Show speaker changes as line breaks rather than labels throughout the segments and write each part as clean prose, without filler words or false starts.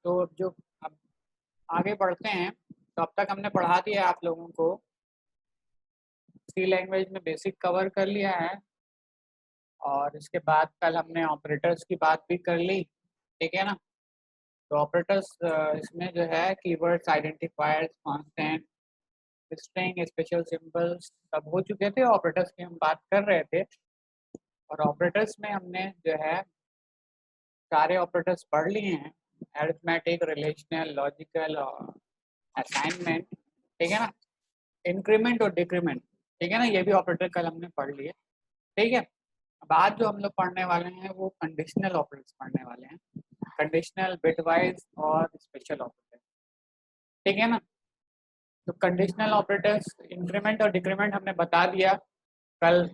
तो जो अब आगे बढ़ते हैं, तो अब तक हमने पढ़ा दिया आप लोगों को, सी लैंग्वेज में बेसिक कवर कर लिया है। और इसके बाद कल हमने ऑपरेटर्स की बात भी कर ली, ठीक है ना। तो ऑपरेटर्स इसमें जो है keywords, identifiers, constant, string, special symbols सब हो चुके थे। ऑपरेटर्स की हम बात कर रहे थे, और ऑपरेटर्स में हमने जो है सारे ऑपरेटर्स पढ़ लिए हैं, अरिथमेटिक, रिलेशनल, लॉजिकल और असाइनमेंट, ठीक है ना। इंक्रीमेंट और डिक्रीमेंट, ठीक है ना, ये भी ऑपरेटर कल हमने पढ़ लिए, ठीक है। बाद जो हम लोग पढ़ने वाले हैं वो कंडीशनल ऑपरेटर्स पढ़ने वाले हैं, कंडीशनल, बिटवाइज और स्पेशल ऑपरेटर, ठीक है ना। तो कंडीशनल ऑपरेटर्स इंक्रीमेंट और डिक्रीमेंट हमने बता दिया कल,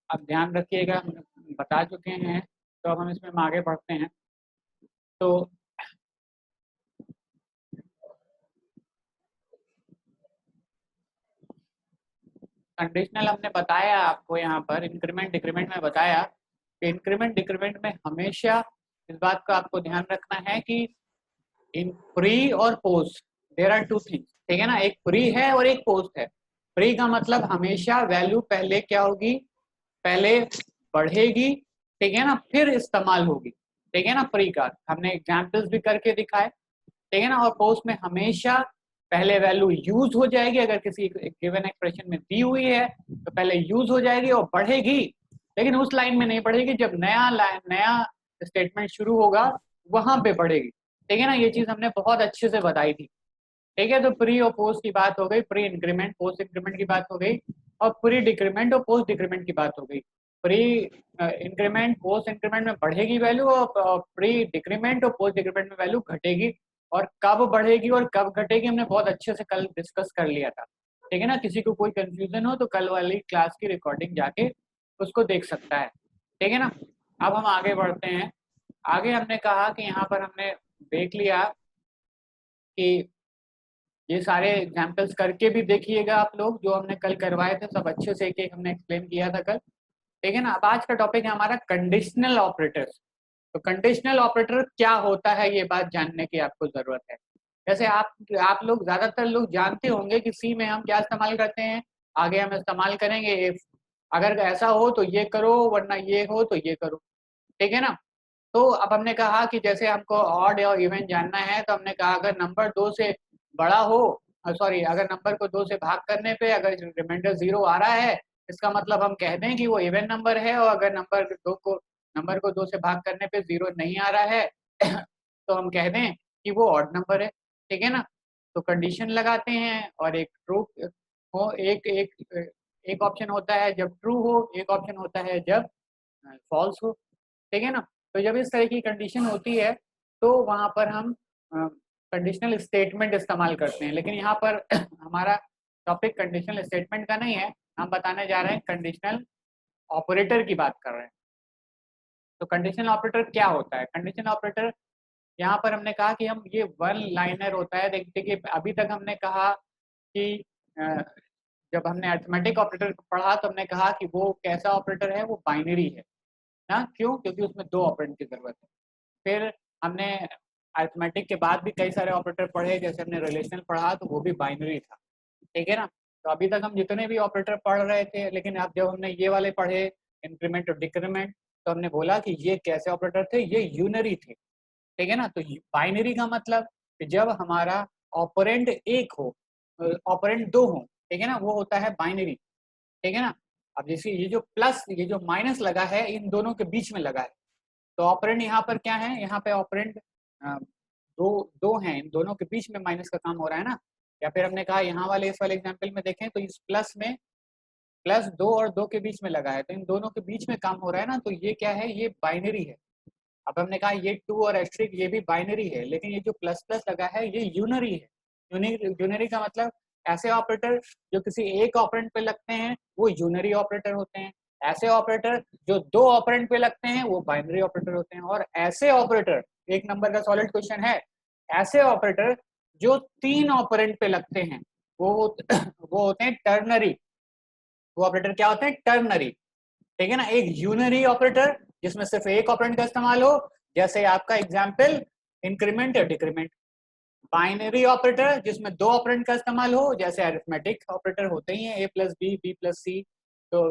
अब ध्यान रखिएगा, हम बता चुके हैं। तो अब हम इसमें आगे बढ़ते हैं। तो कंडीशनल हमने बताया आपको, यहाँ पर इंक्रीमेंट डिक्रीमेंट में बताया कि इंक्रीमेंट डिक्रीमेंट में हमेशा इस बात का आपको ध्यान रखना है कि इन प्री और post there are two things, ठीक है ना। एक प्री है और एक पोस्ट है। प्री का मतलब हमेशा वैल्यू पहले क्या होगी, पहले बढ़ेगी, ठीक है ना, फिर इस्तेमाल होगी, ठीक है ना। प्री का हमने एग्जाम्पल्स भी करके दिखाए, ठीक है ना। और पोस्ट में हमेशा पहले वैल्यू यूज हो जाएगी, अगर किसी गिवन एक्सप्रेशन में दी हुई है तो पहले यूज हो जाएगी और बढ़ेगी, लेकिन उस लाइन में नहीं बढ़ेगी, जब नया स्टेटमेंट शुरू होगा वहां पे बढ़ेगी, ठीक है ना। ये चीज हमने बहुत अच्छे से बताई थी, ठीक है। तो प्री और पोस्ट की बात हो गई, प्री इंक्रीमेंट पोस्ट इंक्रीमेंट की बात हो गई, और प्री डिक्रीमेंट और पोस्ट डिक्रीमेंट की बात हो गई। प्री इंक्रीमेंट पोस्ट इंक्रीमेंट में बढ़ेगी वैल्यू, और प्री डिक्रीमेंट और पोस्ट डिक्रीमेंट में वैल्यू घटेगी। और कब बढ़ेगी और कब घटेगी हमने बहुत अच्छे से कल डिस्कस कर लिया था, ठीक है ना। किसी को कोई कंफ्यूजन हो तो कल वाली क्लास की रिकॉर्डिंग जाके उसको देख सकता है, ठीक है ना। अब हम आगे बढ़ते हैं। आगे हमने कहा कि यहाँ पर हमने देख लिया कि ये सारे एग्जाम्पल्स करके भी देखिएगा आप लोग, जो हमने कल करवाए थे सब अच्छे से एक एक हमने एक्सप्लेन किया था कल, ठीक है ना। अब आज का टॉपिक है हमारा कंडीशनल ऑपरेटर्स। तो कंडीशनल ऑपरेटर क्या होता है ये बात जानने की आपको जरूरत है। जैसे आप लोग ज्यादातर लोग जानते होंगे कि सी में हम क्या इस्तेमाल करते हैं, आगे हम इस्तेमाल करेंगे इफ, अगर ऐसा हो तो ये करो, वरना ये हो तो ये करो, ठीक है ना। तो अब हमने कहा कि जैसे हमको ऑड और इवन जानना है, तो हमने कहा अगर नंबर 2 से बड़ा हो, सॉरी, अगर नंबर को 2 से भाग करने पे अगर रिमाइंडर 0 आ रहा है, इसका मतलब हम कह दें कि वो इवन नंबर है। और अगर नंबर को 2 से भाग करने पे 0 नहीं आ रहा है तो हम कह दें कि वो ऑड नंबर है, ठीक है ना। तो कंडीशन लगाते हैं, और एक ट्रू हो, एक ऑप्शन होता है जब ट्रू हो, एक ऑप्शन होता है जब फॉल्स हो, ठीक है ना। तो जब इस तरह की कंडीशन होती है तो वहां पर हम कंडीशनल स्टेटमेंट इस्तेमाल करते हैं। लेकिन यहाँ पर हमारा टॉपिक कंडीशनल स्टेटमेंट का नहीं है, हम बताने जा रहे हैं कंडीशनल ऑपरेटर की बात कर रहे हैं। तो कंडीशनल ऑपरेटर क्या होता है, कंडीशनल ऑपरेटर यहाँ पर हमने कहा कि हम ये वन लाइनर होता है। देखिए अभी तक हमने कहा कि जब हमने अरिथमेटिक ऑपरेटर पढ़ा तो हमने कहा कि वो कैसा ऑपरेटर है, वो बाइनरी है ना। क्यों? क्योंकि उसमें 2 ऑपरेंड की जरूरत है। फिर हमने अरिथमेटिक के बाद भी कई सारे ऑपरेटर पढ़े, जैसे हमने रिलेशनल पढ़ा तो वो भी बाइनरी था, ठीक है ना। तो अभी तक हम जितने भी ऑपरेटर पढ़ रहे थे, लेकिन अब जब हमने ये वाले पढ़े इंक्रीमेंट और डिक्रीमेंट, तो हमने बोला कि ये कैसे ऑपरेटर थे, ये यूनरी थे, ठीक है ना। तो बाइनरी का मतलब कि जब हमारा ऑपरेंड एक हो, ऑपरेंड 2 हो, ठीक है ना, वो होता है बाइनरी, ठीक है ना। अब जैसे ये जो प्लस, ये जो माइनस लगा है, इन दोनों के बीच में लगा है। तो ऑपरेंड यहाँ पर क्या है, यहाँ पे ऑपरेंड दो दो हैं, इन दोनों के बीच में माइनस का काम हो रहा है ना। या फिर हमने कहा यहाँ वाले इस वाले एग्जाम्पल में देखें तो इस प्लस में प्लस 2 और 2 के बीच में लगा है, तो इन दोनों के बीच में काम हो रहा है ना। तो ये क्या है, ये बाइनरी है। अब हमने कहा ये 2 और एस्ट्रिक ये भी बाइनरी है, लेकिन ये जो प्लस प्लस लगा है ये यूनरी है। यूनरी का मतलब ऐसे ऑपरेटर जो किसी एक ऑपरेंड पे लगते हैं वो यूनरी ऑपरेटर होते हैं। ऐसे ऑपरेटर जो 2 ऑपरेंड पे लगते हैं वो बाइनरी ऑपरेटर होते हैं। और ऐसे ऑपरेटर, 1 नंबर का सॉलिड क्वेश्चन है, ऐसे ऑपरेटर जो 3 ऑपरेंड पे लगते हैं वो वो होते हैं टर्नरी। वो ऑपरेटर क्या होते हैं, टर्नरी, ठीक है ना। एक यूनरी ऑपरेटर जिसमें सिर्फ एक ऑपरेंड का इस्तेमाल हो, जैसे आपका एग्जाम्पल इंक्रीमेंट या डिक्रीमेंट। बाइनरी ऑपरेटर जिसमें दो ऑपरेंड का इस्तेमाल हो, जैसे अरिथमेटिक ऑपरेटर होते ही हैं, ए प्लस बी, बी प्लस सी। तो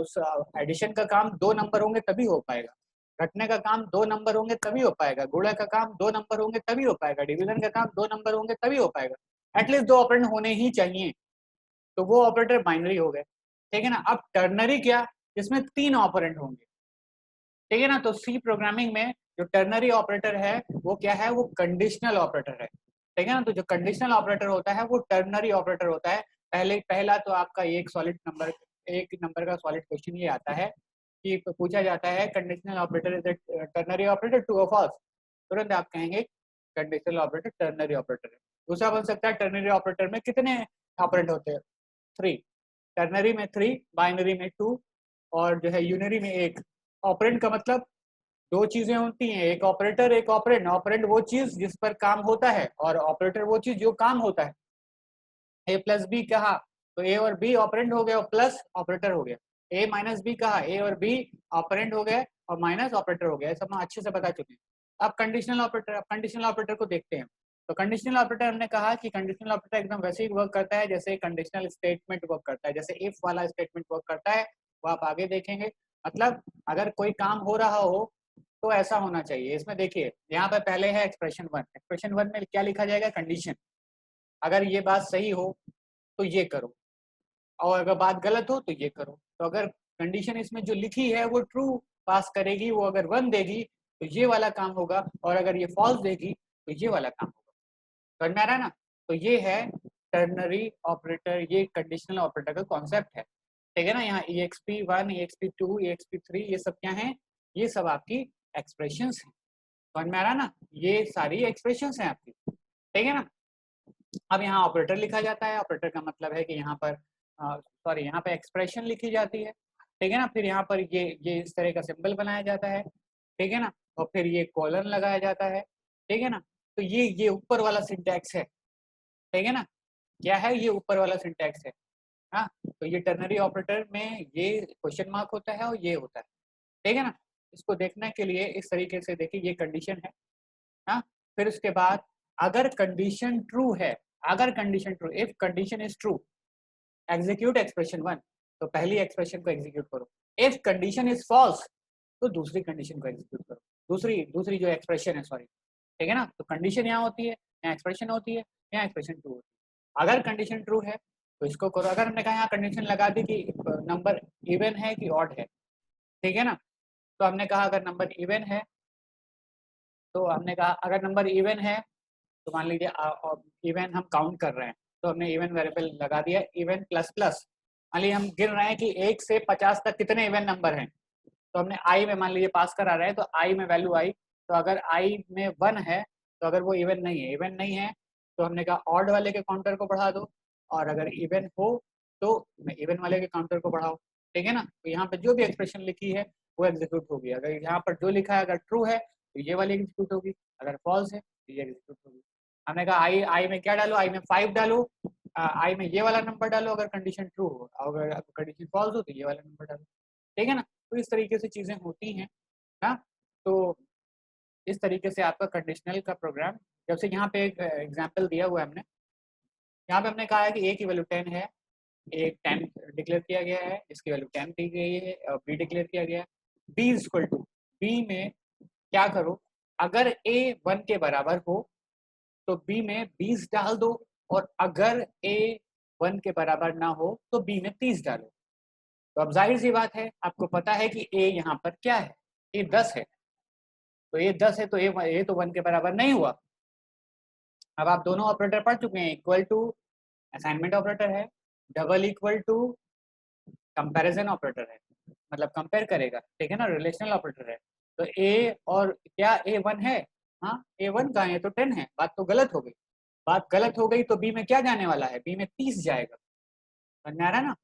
एडिशन का काम दो नंबर होंगे तभी हो पाएगा, घटने का काम दो नंबर होंगे तभी हो पाएगा, गुणा का काम दो नंबर होंगे तभी हो पाएगा, डिवीजन का काम दो नंबर होंगे तभी हो पाएगा। एटलीस्ट दो ऑपरेंड होने ही चाहिए, तो वो ऑपरेटर बाइनरी हो गए, ठीक है ना। अब टर्नरी क्या, जिसमें तीन ऑपरेंड होंगे, ठीक है ना। तो सी प्रोग्रामिंग में जो टर्नरी ऑपरेटर है वो क्या है, वो कंडीशनल ऑपरेटर है, ठीक है ना। तो जो कंडीशनल ऑपरेटर होता है वो टर्नरी ऑपरेटर होता है। पहला तो आपका एक सॉलिड नंबर, एक नंबर का सॉलिड क्वेश्चन ये आता है कि पूछा जाता है conditional operator is ternary operator, true और फॉल्स, तुरंत आप कहेंगे कंडीशनल ऑपरेटर टर्नरी ऑपरेटर है। दूसरा बन सकता है टर्नरी ऑपरेटर में कितने ऑपरेंड होते हैं, 3, टर्नरी में 3, बाइनरी में 2 और जो है यूनरी में 1। ऑपरेंड का मतलब दो चीजें होती हैं, एक ऑपरेटर एक ऑपरेंड। ऑपरेंड वो चीज जिस पर काम होता है और ऑपरेटर वो चीज जो काम होता है। ए प्लस बी कहा तो ए और बी ऑपरेंड हो गए और प्लस ऑपरेटर हो गया। ए माइनस बी कहा, ए और बी ऑपरेंड हो गए और माइनस ऑपरेटर हो गया। सब हम अच्छे से बता चुके हैं। अब कंडीशनल ऑपरेटर, अब कंडीशनल ऑपरेटर को देखते हैं। तो कंडीशनल ऑपरेटर हमने कहा कि कंडीशनल ऑपरेटर एकदम वैसे ही वर्क करता है जैसे कंडीशनल स्टेटमेंट वर्क करता है, जैसे इफ वाला स्टेटमेंट वर्क करता है, वो आप आगे देखेंगे। मतलब अगर कोई काम हो रहा हो तो ऐसा होना चाहिए। इसमें देखिए यहाँ पे पहले है एक्सप्रेशन वन, एक्सप्रेशन वन में क्या लिखा जाएगा, कंडीशन। अगर ये बात सही हो तो ये करो, और अगर बात गलत हो तो ये करो। तो अगर कंडीशन इसमें जो लिखी है वो ट्रू पास करेगी, वो अगर वन देगी तो ये वाला काम होगा, और अगर ये फॉल्स देगी तो ये वाला काम होगा। समझ में आ रहा है ना। तो ये है टर्नरी ऑपरेटर, ये कंडीशनल ऑपरेटर का कॉन्सेप्ट है, ठीक है ना। यहाँ exp1, exp2, exp3 ये सब क्या है, ये सब आपकी एक्सप्रेशंस हैं। समझ में आ रहा है ना, ये सारी एक्सप्रेशंस हैं आपकी, ठीक है ना। अब यहाँ ऑपरेटर लिखा जाता है, ऑपरेटर का मतलब है कि यहाँ पर सॉरी यहाँ पे एक्सप्रेशन लिखी जाती है, ठीक है ना। फिर यहाँ पर ये इस तरह का सिंबल बनाया जाता है, ठीक है ना। और फिर ये कॉलन लगाया जाता है, ठीक है ना। तो ये ऊपर वाला सिंटैक्स है, ठीक है ना। क्या है, ये ऊपर वाला सिंटैक्स है। हाँ, तो ये टर्नरी ऑपरेटर में ये क्वेश्चन मार्क होता है और ये होता है, ठीक है ना। इसको देखने के लिए इस तरीके से देखिए, ये कंडीशन है। हाँ, फिर उसके बाद अगर कंडीशन ट्रू है, अगर condition true, if condition is true execute expression one, तो पहली एक्सप्रेशन को एग्जीक्यूट करो। इफ कंडीशन इज फॉल्स तो दूसरी कंडीशन को एग्जीक्यूट करो, दूसरी दूसरी जो एक्सप्रेशन है, सॉरी, ठीक है ना। तो कंडीशन यहाँ होती है, यहाँ एक्सप्रेशन होती है, यहाँ एक्सप्रेशन ट्रू होती है। अगर कंडीशन ट्रू है तो इसको करो। अगर हमने कहा यहाँ कंडीशन लगा दी कि नंबर इवन है कि ऑड है, ठीक है ना। तो हमने कहा अगर नंबर इवन है, तो हमने कहा अगर नंबर इवन है तो मान लीजिए इवन हम काउंट कर रहे हैं, तो हमने इवन वेरिएबल लगा दिया, इवन प्लस प्लस। मान लीजिए हम गिन रहे हैं कि 1 से 50 तक कितने इवन नंबर हैं, तो हमने आई में मान लीजिए पास करा रहे हैं, तो आई में वैल्यू आई। तो अगर आई में 1 है तो अगर वो इवन नहीं है, इवन नहीं है तो हमने कहा ऑड वाले के काउंटर को बढ़ा दो, और अगर इवन हो तो इवन वाले के काउंटर को बढ़ाओ, ठीक है ना। तो यहाँ पे जो भी एक्सप्रेशन लिखी है वो एग्जीक्यूट होगी। अगर यहाँ पर जो लिखा है अगर ट्रू है तो ये वाली एग्जीक्यूट होगी, अगर फॉल्स है तो ये एग्जीक्यूट होगी। हमने कहा आई में क्या डालो, आई में 5 डालो, आई में ये वाला नंबर डालो अगर कंडीशन ट्रू हो, अगर कंडीशन फॉल्स हो तो ये वाला नंबर डालो, ठीक है ना। तो इस तरीके से चीजें होती हैं ना। तो इस तरीके से आपका कंडीशनल का प्रोग्राम, जब से यहाँ पे एक एग्जांपल दिया हुआ है हमने, यहाँ पे हमने कहा है कि ए की वैल्यू 10 है, ए 10 डिक्लेयर किया गया है, इसकी वैल्यू 10 दी गई है, और बी डिक्लेयर किया गया है। B is equal to, B में क्या करो, अगर ए 1 के बराबर हो तो बी में 20 डाल दो, और अगर ए 1 के बराबर ना हो तो बी में 30 डालो। तो अब जाहिर सी बात है, आपको पता है कि ए यहाँ पर क्या है, ए 10 है। तो ए 10 है तो ए तो 1 के बराबर नहीं हुआ। अब आप दोनों ऑपरेटर पढ़ चुके हैं, इक्वल टू असाइनमेंट ऑपरेटर है, double equal to comparison operator है, मतलब कंपेयर करेगा, ठीक है ना, रिलेशनल ऑपरेटर है। तो ए और क्या ए 1 है, हाँ ए 1 कहाँ है, तो 10 है। बात तो गलत हो गई, बात गलत हो गई तो बी में क्या जाने वाला है, बी में 30 जाएगा। समझ में आ रहा है ना,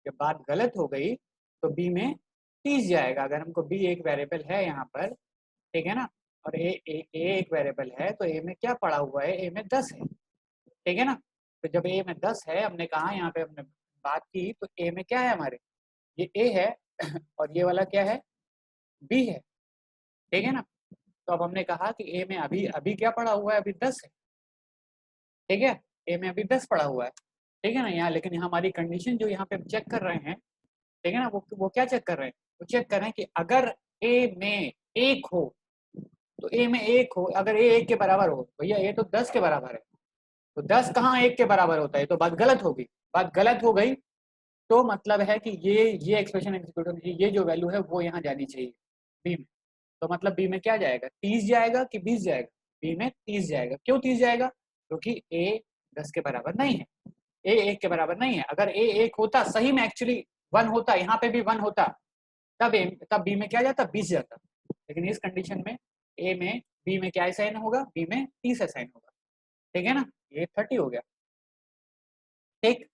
जब बात गलत हो गई तो बी में 30 जाएगा। अगर हमको बी एक वेरिएबल है यहाँ पर, ठीक है ना, और ए एक वेरिएबल है, तो ए में क्या पड़ा हुआ है, ए में 10 है, ठीक है ना। तो जब ए में 10 है, हमने कहा यहाँ पे हमने बात की, तो ए में क्या है हमारे, ये ए है और ये वाला क्या है, बी है, ठीक है ना। तो अब हमने कहा कि ए में अभी अभी क्या पड़ा हुआ है, अभी 10 है, ठीक है, ए में अभी 10 पड़ा हुआ है, ठीक है ना यहाँ, लेकिन यहाँ हमारी कंडीशन जो यहाँ पे चेक कर रहे हैं, ठीक है ना, वो क्या चेक कर रहे हैं, वो चेक कर रहे हैं कि अगर ए में 1 हो, तो ए में 1 हो, अगर ए 1 के बराबर हो, भैया ए तो 10 के बराबर है, तो 10 कहाँ 1 के बराबर होता है, तो बात गलत होगी, बात गलत हो गई, तो मतलब है कि ये एक्सप्रेशन एग्जीक्यूट होनी चाहिए, ये जो वैल्यू है वो यहाँ जानी चाहिए बी में, तो मतलब बी में क्या जाएगा, 30 जाएगा कि 20 जाएगा, बी में 30 जाएगा, क्यों 30 जाएगा, क्योंकि ए 10 के बराबर नहीं है, ए 1 के बराबर नहीं है, अगर ए 1 होता, सही में एक्चुअली 1 होता, यहाँ पे भी 1 होता, तब बी में क्या जाता, 20 जाता, लेकिन इस कंडीशन में ए में बी में क्या असाइन होगा, बी में 30 असाइन होगा, ठीक है ना, ये 30 हो गया, ठीक।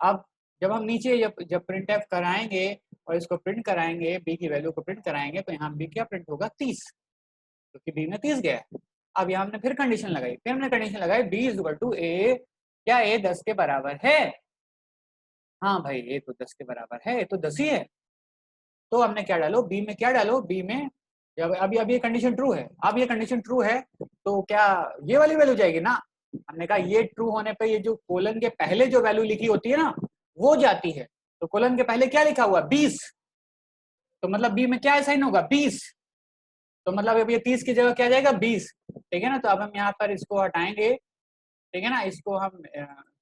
अब जब हम नीचे जब प्रिंट एफ कराएंगे और इसको प्रिंट कराएंगे, बी की वैल्यू को प्रिंट कराएंगे, तो यहाँ बी क्या प्रिंट होगा, 30, क्योंकि बी में 30 गया है। अब यहाँ हमने फिर कंडीशन लगाई, बी इज इक्वल टू ए, क्या ए 10 के बराबर है, हाँ भाई ए तो 10 के बराबर है, ए तो 10 ही है, तो हमने क्या डालो, बी में क्या डालो, बी में जब अभी ये कंडीशन ट्रू है, अब ये कंडीशन ट्रू है, तो क्या ये वाली वैल्यू जाएगी ना, हमने कहा ये ट्रू होने पे ये जो कोलन के पहले जो वैल्यू लिखी होती है ना वो जाती है, तो कोलन के पहले क्या लिखा हुआ, 20, तो मतलब बी में क्या साइन होगा, 20, तो मतलब अब ये 30 की जगह क्या जाएगा, 20, ठीक है ना, तो अब हम यहाँ पर इसको हटाएंगे, ठीक है ना, इसको हम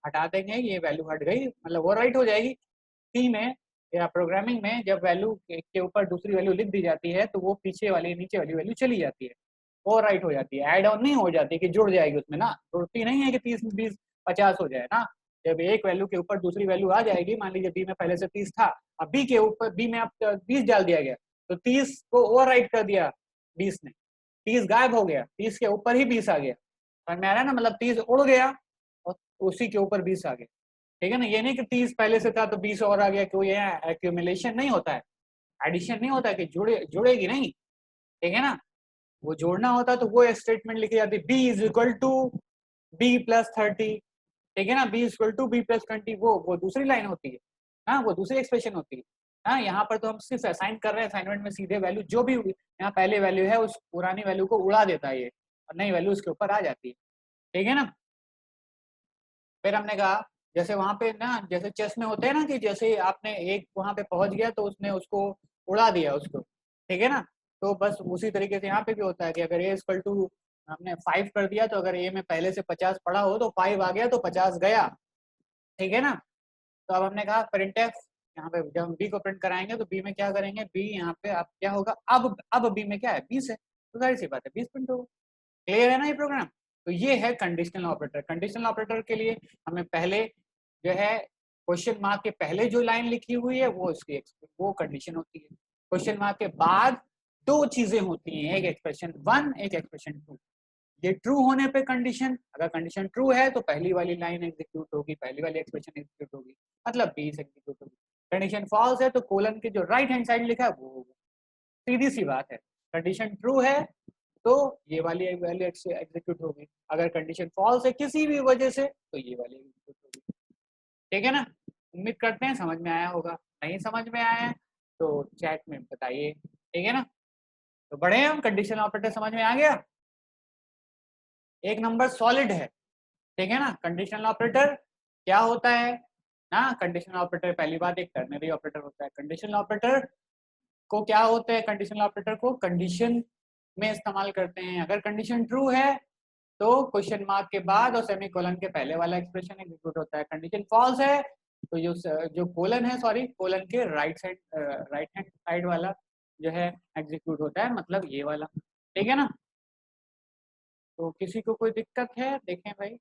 हटा देंगे, ये वैल्यू हट गई, मतलब वो राइट हो जाएगी, सी में या प्रोग्रामिंग में जब वैल्यू के ऊपर दूसरी वैल्यू लिख दी जाती है तो वो पीछे वाली नीचे वाली वैल्यू चली जाती है, वो राइट हो जाती है, ऐड ऑन नहीं हो जाती कि जुड़ जाएगी उसमें ना, जुड़ती नहीं है कि 30 20 50 हो जाए ना, जब एक वैल्यू के ऊपर दूसरी वैल्यू आ जाएगी, मान लीजिए बी में पहले से 30 था, अब बी के ऊपर बी में अब 20 डाल दिया गया, तो 30 को ओवर राइट कर दिया 20 ने, 30 गायब हो गया, 30 के ऊपर ही 20 आ गया, समझ में आ रहा है ना, मतलब 30 उड़ गया और उसी के ऊपर 20 आ गया, ठीक है ना, ये नहीं कि 30 पहले से था तो 20 और आ गया, कोई एक्यूमुलेशन नहीं होता है, एडिशन नहीं होता है कि जुड़ेगी नहीं, ठीक है ना, वो जोड़ना होता तो वो स्टेटमेंट लिखी जाती, B is equal to B plus 30, ठीक है ना, B is equal to B plus 20, वो दूसरी लाइन होती है, हाँ वो दूसरी एक्सप्रेशन होती है, हाँ यहाँ पर तो हम सिर्फ असाइन कर रहे हैं, असाइनमेंट में सीधे वैल्यू जो भी यहाँ पहले वैल्यू है उस पुरानी वैल्यू को उड़ा देता है ये, और नई वैल्यू उसके ऊपर आ जाती है, ठीक है ना। फिर हमने कहा जैसे वहां पे ना, जैसे चेस में होते हैं ना कि जैसे आपने एक वहां पे पहुंच गया तो उसने उसको उड़ा दिया उसको, ठीक है ना, तो बस उसी तरीके से यहाँ पे भी होता है कि अगर ए इक्वल टू हमने 5 कर दिया, तो अगर ए में पहले से 50 पड़ा हो तो 5 आ गया तो 50 गया, ठीक है ना, तो अब हमने कहा प्रिंट एफ, यहाँ पे जब हम बी को प्रिंट कराएंगे तो बी में क्या करेंगे, बी यहाँ पे अब क्या होगा, अब बी में क्या है, 20 है, तो जाहिर सी बात है 20 प्रिंट होगा, क्लियर है ना ये प्रोग्राम। तो ये है कंडीशनल ऑपरेटर, कंडीशनल ऑपरेटर के लिए हमें पहले जो है क्वेश्चन मार्क के पहले जो लाइन लिखी हुई है वो इसकी वो कंडीशन होती है, क्वेश्चन मार्क के बाद दो चीजें होती हैं, एक एक्सप्रेशन 1 एक एक्सप्रेशन 2, ये ट्रू होने पे कंडीशन, अगर कंडीशन ट्रू है तो पहली वाली लाइन एग्जीक्यूट होगी, पहली वाली एक्सप्रेशन एग्जीक्यूट होगी, मतलब 20 एग्जीक्यूट होगी, कंडीशन फॉल्स है तो कोलन के जो राइट हैंड साइड लिखा है वो होगा, सीधी सी बात है, कंडीशन ट्रू है तो ये वाली वैल्यू एग्जीक्यूट होगी, अगर कंडीशन फॉल्स है किसी भी वजह से तो ये वाली एग्जीक्यूट होगी, ठीक है ना। उम्मीद करते हैं समझ में आया होगा, नहीं समझ में आया है तो चैट में बताइए, ठीक है ना। तो बढ़े हम, कंडीशनल ऑपरेटर समझ में आ गया, एक नंबर सॉलिड है, ठीक है ना। कंडीशनल ऑपरेटर क्या होता है ना, कंडीशनल ऑपरेटर पहली बात एक टर्नरी ऑपरेटर होता है, कंडीशनल ऑपरेटर को क्या होता है, कंडीशनल ऑपरेटर को कंडीशन में इस्तेमाल करते हैं, अगर कंडीशन ट्रू है तो क्वेश्चन मार्क के बाद और सेमीकोलन के पहले वाला एक्सप्रेशन एग्जीक्यूट होता है, कंडीशन फॉल्स है तो जो कोलन है, सॉरी कोलन के राइट हैंड साइड वाला जो है एग्जीक्यूट होता है, मतलब ये वाला, ठीक है ना। तो किसी को कोई दिक्कत है, देखें भाई,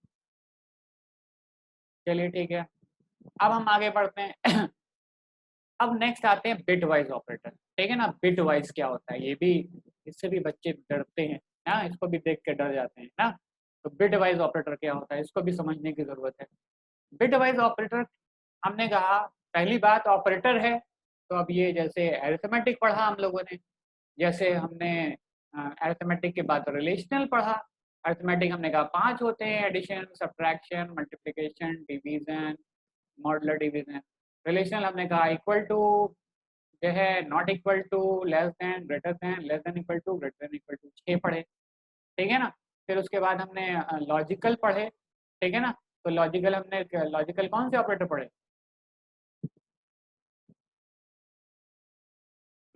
चलिए ठीक है, अब हम आगे बढ़ते हैं अब नेक्स्ट आते हैं बिट वाइज ऑपरेटर, ठीक है ना। बिट वाइज क्या होता है, ये भी इससे भी बच्चे डरते हैं ना, इसको भी देख के डर जाते हैं ना, तो बिट वाइज ऑपरेटर क्या होता है इसको भी समझने की जरूरत है। बिट वाइज ऑपरेटर हमने कहा पहली बात ऑपरेटर है, तो अब ये जैसे अरिथमेटिक पढ़ा हम लोगों ने, जैसे हमने अरिथमेटिक के बाद रिलेशनल पढ़ा, अरिथमेटिक हमने कहा 5 होते हैं, addition, subtraction, multiplication, division, modular division. Relational हमने कहा इक्वल टू, जो है not equal to, less than, greater than, less than equal to, greater than equal to, 6 पढ़े, ठीक है ना। फिर उसके बाद हमने लॉजिकल पढ़े, ठीक है ना। तो लॉजिकल हमने, लॉजिकल कौन से ऑपरेटर पढ़े?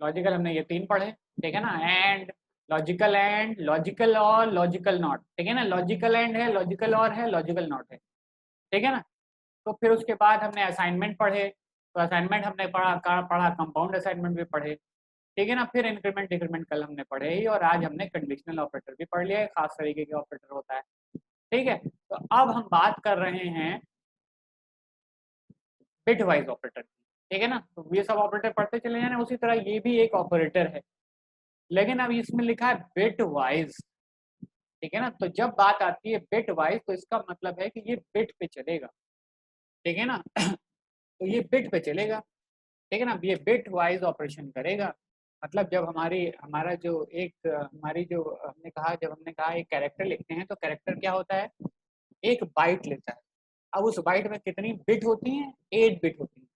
लॉजिकल हमने ये 3 पढ़े, ठीक है ना। एंड, लॉजिकल और लॉजिकल नॉट, ठीक है ना। लॉजिकल एंड है, लॉजिकल और है, लॉजिकल नॉट है, ठीक है ना। तो फिर उसके बाद हमने असाइनमेंट पढ़े, तो असाइनमेंट हमने पढ़ा कंपाउंड असाइनमेंट भी पढ़े, ठीक है ना। फिर इंक्रीमेंट डिक्रीमेंट कल हमने पढ़े ही, और आज हमने कंडीशनल ऑपरेटर भी पढ़ लिया है, खास तरीके के ऑपरेटर होता है, ठीक है। तो अब हम बात कर रहे हैं बिट वाइज ऑपरेटर की, ठीक है ना। तो ये सब ऑपरेटर पढ़ते चले जाना, उसी तरह ये भी एक ऑपरेटर है, लेकिन अब इसमें लिखा है बिट वाइज, ठीक है ना। तो जब बात आती है बिट वाइज, तो इसका मतलब है कि ये बिट पे चलेगा, ठीक है ना। तो ये बिट पे चलेगा, ठीक है ना। ये बिट वाइज ऑपरेशन करेगा। मतलब जब हमारा जो एक हमारी जो हमने कहा, जब हमने कहा एक कैरेक्टर लिखते हैं, तो कैरेक्टर क्या होता है, एक बाइट लेता है। अब उस बाइट में कितनी बिट होती हैं? 8 बिट होती हैं,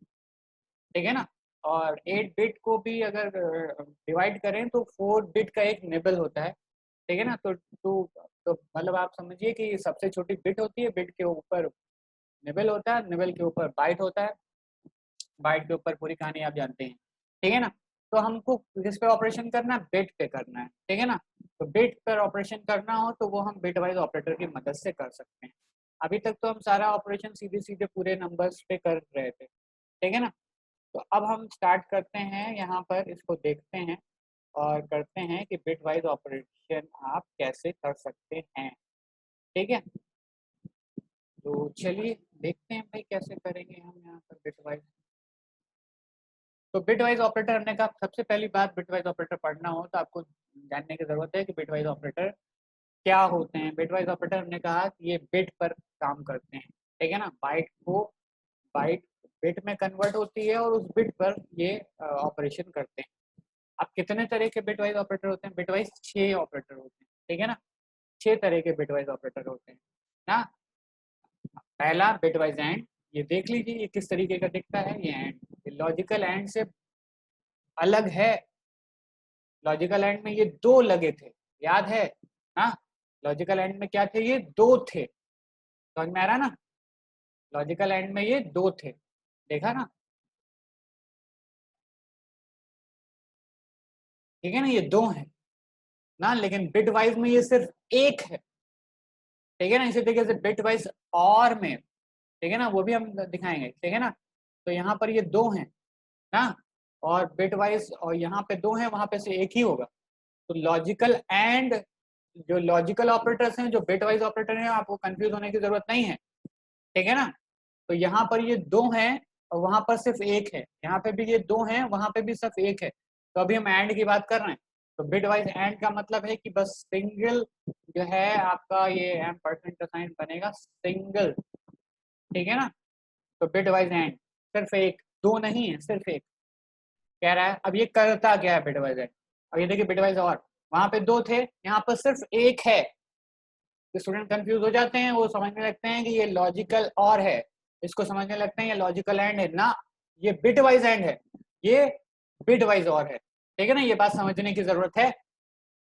ठीक है ना। और 8 बिट को भी अगर डिवाइड करें तो 4 बिट का एक निबल होता है, ठीक है ना। तो मतलब आप समझिए कि सबसे छोटी बिट होती है, बिट के ऊपर निबल होता है, निबल के ऊपर बाइट होता है, बाइट के ऊपर पूरी कहानी आप जानते हैं, ठीक है ना। तो हमको किस पे ऑपरेशन करना है? बिट पे करना है, ठीक है ना। तो बिट पर ऑपरेशन करना हो तो वो हम बिट वाइज ऑपरेटर की मदद से कर सकते हैं। अभी तक तो हम सारा ऑपरेशन सीधे सीधे पूरे नंबर्स पे कर रहे थे, ठीक है ना। तो अब हम स्टार्ट करते हैं, यहाँ पर इसको देखते हैं और करते हैं कि बिट वाइज ऑपरेशन आप कैसे कर सकते हैं, ठीक है। तो चलिए देखते हैं भाई कैसे करेंगे हम यहाँ पर बिट वाइज। तो बिट वाइज ऑपरेटर हमने कहा, सबसे पहली बात, बिट वाइज ऑपरेटर पढ़ना हो तो आपको जानने की जरूरत है कि बिट वाइज ऑपरेटर क्या होते हैं। बिट वाइज ऑपरेटर हमने कहा कि ये बिट पर काम करते हैं, ठीक है ना। बाइट बिट में कन्वर्ट होती है और उस बिट पर ये ऑपरेशन करते हैं। अब कितने तरह के बिट वाइज ऑपरेटर होते हैं? बिट वाइज 6 ऑपरेटर होते हैं, ठीक है ना। 6 तरह के बिट वाइज ऑपरेटर होते हैं ना। पहला बिट वाइज एंड, ये देख लीजिए ये किस तरीके का दिखता है, ये एंड लॉजिकल एंड से अलग है। लॉजिकल एंड में ये 2 लगे थे, याद है ना। लॉजिकल एंड में क्या थे? ये 2 थे, समझ में आ रहा ना। लॉजिकल एंड में ये 2 थे, देखा ना, ठीक है ना, ये 2 हैं ना। लेकिन बिट वाइज में ये सिर्फ एक है, ठीक है ना। इसी तरीके से बिट वाइज और में, ठीक है ना, वो भी हम दिखाएंगे, ठीक है ना। तो यहाँ पर ये 2 हैं ना, और बिट वाइज, और यहाँ पे 2 हैं, वहां पे से एक ही होगा। तो लॉजिकल एंड, जो लॉजिकल ऑपरेटर्स हैं, जो बिट वाइज ऑपरेटर हैं, आपको कंफ्यूज होने की जरूरत नहीं है, ठीक है ना। तो यहाँ पर ये 2 हैं और वहां पर सिर्फ एक है, यहाँ पे भी ये 2 हैं, वहां पे भी सिर्फ एक है। तो अभी हम एंड की बात कर रहे हैं। तो बिट वाइज एंड का मतलब है कि बस सिंगल जो है आपका, ये एम परसेंट का साइन बनेगा सिंगल, ठीक है ना। तो बिट वाइज एंड सिर्फ एक, 2 नहीं है, सिर्फ एक कह रहा है। अब ये करता क्या है बिट वाइज एंड? अब ये देखिए बिट वाइज, और वहां पे 2 थे, यहाँ पर सिर्फ एक है। स्टूडेंट कंफ्यूज हो जाते हैं, वो समझने लगते हैं कि ये लॉजिकल और है, इसको समझने लगते हैं ये लॉजिकल एंड है ना, ये बिट वाइज एंड है, ये बिट वाइज और है, ठीक है ना। ये बात समझने की जरूरत है।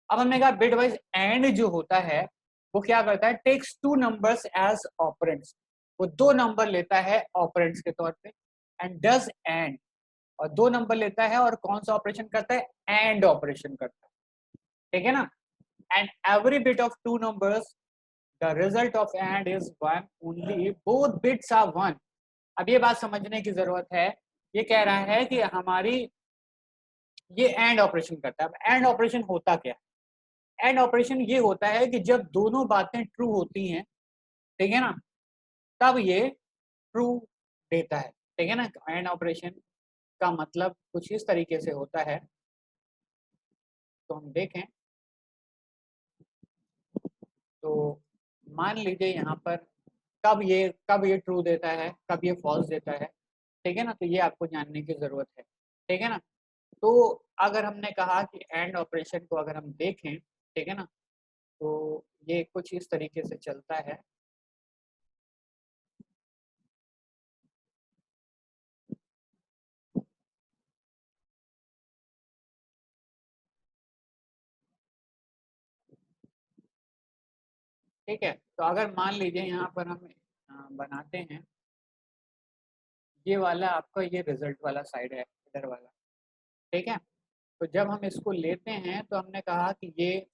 अब हमने कहा बिट वाइज एंड जो होता है वो क्या करता है? टेक्स 2 नंबर्स एज ऑपरेंड्स, वो 2 नंबर लेता है ऑपरेंड्स के तौर पे, एंड डज एंड, और 2 नंबर लेता है और कौन सा ऑपरेशन करता है? एंड ऑपरेशन करता है, ठीक है ना। And every bit of 2 numbers, the result of and is one only both bits are one। अब ये बात समझने की जरूरत है। ये कह रहा है कि हमारी ये एंड ऑपरेशन करता है। अब एंड ऑपरेशन होता क्या है? एंड ऑपरेशन ये होता है कि जब दोनों बातें ट्रू होती हैं, ठीक है ना, तब ये ट्रू देता है, ठीक है ना। एंड ऑपरेशन का मतलब कुछ इस तरीके से होता है, तो हम देखें। तो मान लीजिए यहाँ पर कब ये ट्रू देता है, कब ये फॉल्स देता है, ठीक है ना। तो ये आपको जानने की जरूरत है, ठीक है ना। तो अगर हमने कहा कि एंड ऑपरेशन को अगर हम देखें, ठीक है ना, तो ये कुछ इस तरीके से चलता है। ठीक है। तो अगर मान लीजिए यहाँ पर हम बनाते हैं, ये वाला आपका ये रिजल्ट वाला साइड है, इधर वाला, ठीक है। तो जब हम इसको लेते हैं तो हमने कहा कि ये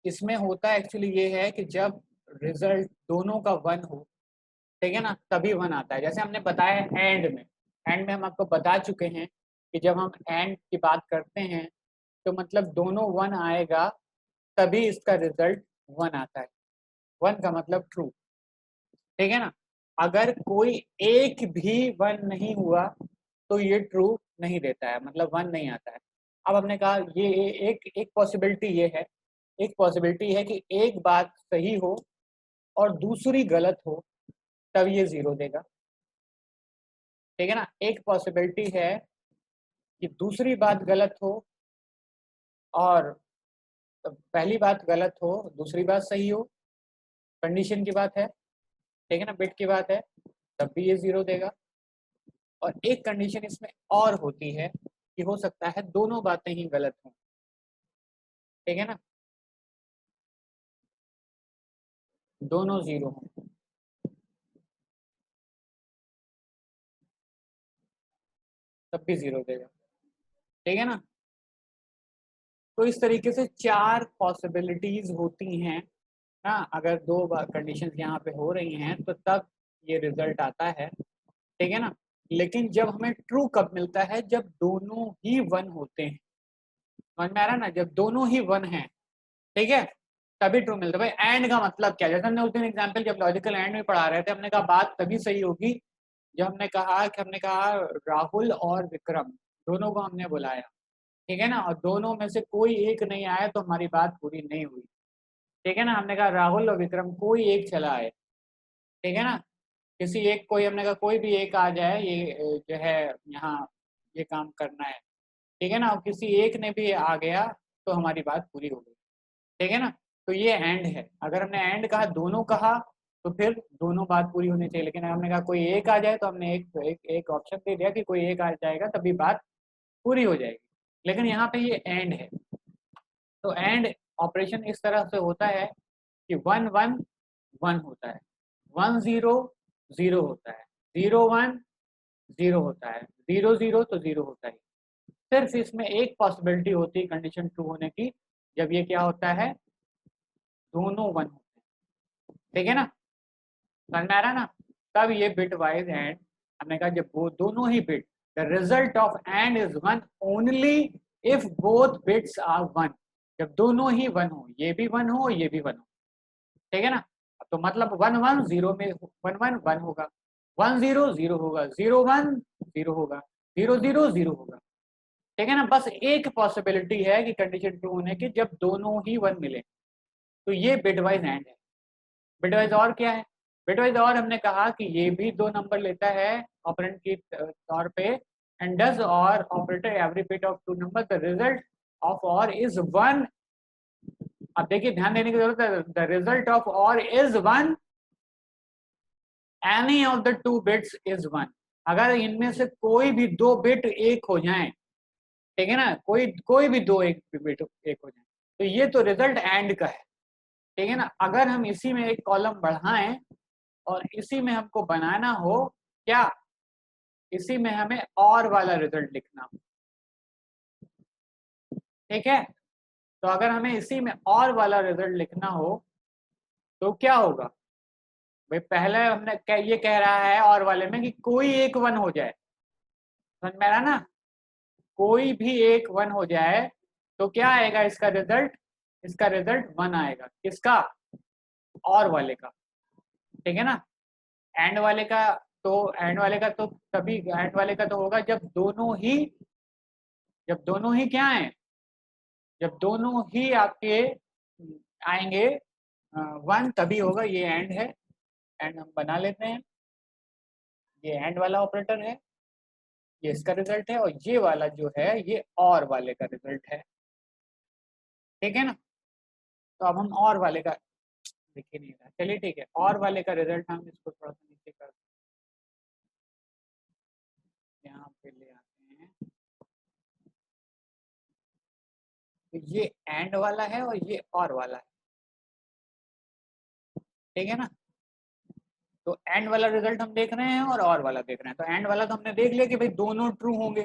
इसमें होता एक्चुअली ये है कि जब रिजल्ट दोनों का 1 हो, ठीक है ना, तभी 1 आता है। जैसे हमने बताया एंड में हम आपको बता चुके हैं कि जब हम एंड की बात करते हैं तो मतलब दोनों 1 आएगा तभी इसका रिजल्ट 1 आता है। 1 का मतलब ट्रू, ठीक है ना। अगर कोई एक भी 1 नहीं हुआ तो ये ट्रू नहीं देता है, मतलब 1 नहीं आता है। अब हमने कहा ये एक एक पॉसिबिलिटी ये है, एक पॉसिबिलिटी है कि एक बात सही हो और दूसरी गलत हो, तब ये 0 देगा, ठीक है ना। एक पॉसिबिलिटी है कि दूसरी बात गलत हो और पहली बात गलत हो, दूसरी बात सही हो, कंडीशन की बात है, ठीक है ना, बिट की बात है, तब भी ये 0 देगा। और एक कंडीशन इसमें और होती है कि हो सकता है दोनों बातें ही गलत हों, ठीक है ना, दोनों 0 हों, तब भी 0 देगा, ठीक है ना। तो इस तरीके से 4 पॉसिबिलिटीज होती हैं ना। अगर दो कंडीशंस यहाँ पे हो रही हैं तो तब ये रिजल्ट आता है, ठीक है ना। लेकिन जब हमें ट्रू कब मिलता है, जब दोनों ही 1 होते हैं। समझ में आ रहा है ना, जब दोनों ही 1 हैं, ठीक है, तभी ट्रू मिलता है। भाई एंड का मतलब क्या, जैसे हमने उस दिन एग्जाम्पल जब लॉजिकल एंड में पढ़ा रहे थे, हमने कहा बात तभी सही होगी जब हमने कहा राहुल और विक्रम दोनों को हमने बुलाया, ठीक है ना, और दोनों में से कोई एक नहीं आया तो हमारी बात पूरी नहीं हुई, ठीक है ना। हमने कहा राहुल और विक्रम कोई एक चला आए, ठीक है ना, किसी एक कोई, हमने कहा कोई भी एक आ जाए, ये जो है यहाँ ये काम करना है, ठीक है ना, और किसी एक ने भी आ गया तो हमारी बात पूरी हो गई, ठीक है ना। तो ये एंड है। अगर हमने एंड कहा, दोनों कहा, तो फिर दोनों बात पूरी होनी चाहिए। लेकिन हमने कहा कोई एक आ जाए तो हमने एक ऑप्शन दे दिया कि कोई एक आ जाएगा तभी बात पूरी हो जाएगी। लेकिन यहाँ पे ये एंड है, तो एंड ऑपरेशन इस तरह से होता है कि 1 1 1 होता है, 1 0 0 होता है, 0 1 0 होता है, 0 0 तो 0 होता है। सिर्फ इसमें एक पॉसिबिलिटी होती है कंडीशन ट्रू होने की, जब ये क्या होता है, दोनों 1 होते हैं, ठीक है ना, समझ में आ रहा है ना। तब ये बिट वाइज एंड, हमने कहा जब वो दोनों ही bit, the result of and is 1 only if both bits are 1, जब दोनों ही 1 हो, ये भी 1 हो ये भी 1 हो, ठीक है ना। तो मतलब 1 1 0 में 1 1 1 होगा, 1 0 0 होगा, 0 1 0 होगा, 0 0 0 होगा, ठीक है ना। बस एक पॉसिबिलिटी है कि कंडीशन ट्रू होने की जब दोनों ही 1 मिले, तो ये बिटवाइज एंड है। बिटवाइज और क्या है, बिटवाइज और हमने कहा कि ये भी 2 नंबर लेता है ऑपरेंड के तौर पे, एंड डज और operator every bit of 2 number, the result of और इज 1। अब देखिए ध्यान देने की जरूरत है, द रिजल्ट ऑफ और is 1 any of the 2 bits is 1। अगर इनमें से कोई भी 2 बिट एक हो जाएं, ठीक है ना, कोई कोई भी 2 एक बिट एक हो जाए, तो ये तो रिजल्ट एंड का है, ठीक है ना। अगर हम इसी में एक कॉलम बढ़ाएं और इसी में हमको बनाना हो क्या, इसी में हमें और वाला रिजल्ट लिखना हो, ठीक है। तो अगर हमें इसी में और वाला रिजल्ट लिखना हो तो क्या होगा भाई, पहले हमने ये कह रहा है और वाले में कि कोई एक 1 हो जाए, समझ में आ रहा ना, कोई भी एक 1 हो जाए तो क्या आएगा इसका रिजल्ट, इसका रिजल्ट 1 आएगा, किसका, और वाले का, ठीक है ना। एंड वाले का, तो एंड वाले का तो तभी एंड वाले का तो होगा जब दोनों ही क्या है, जब दोनों ही आपके आएंगे 1, तभी होगा, ये एंड है। एंड हम बना लेते हैं, ये एंड वाला ऑपरेटर है, ये इसका रिजल्ट है, और ये वाला जो है ये और वाले का रिजल्ट है, ठीक है ना। तो अब हम और वाले का देखिए नहीं रहा, चलिए ठीक है, और वाले का रिजल्ट हम इसको थोड़ा सा नीचे कर यहाँ पे ले आते हैं। तो ये एंड वाला है और ये और वाला है, ठीक है ना। तो एंड वाला रिजल्ट हम देख रहे हैं और वाला देख रहे हैं। तो एंड वाला तो हमने देख लिया कि भाई दोनों ट्रू होंगे,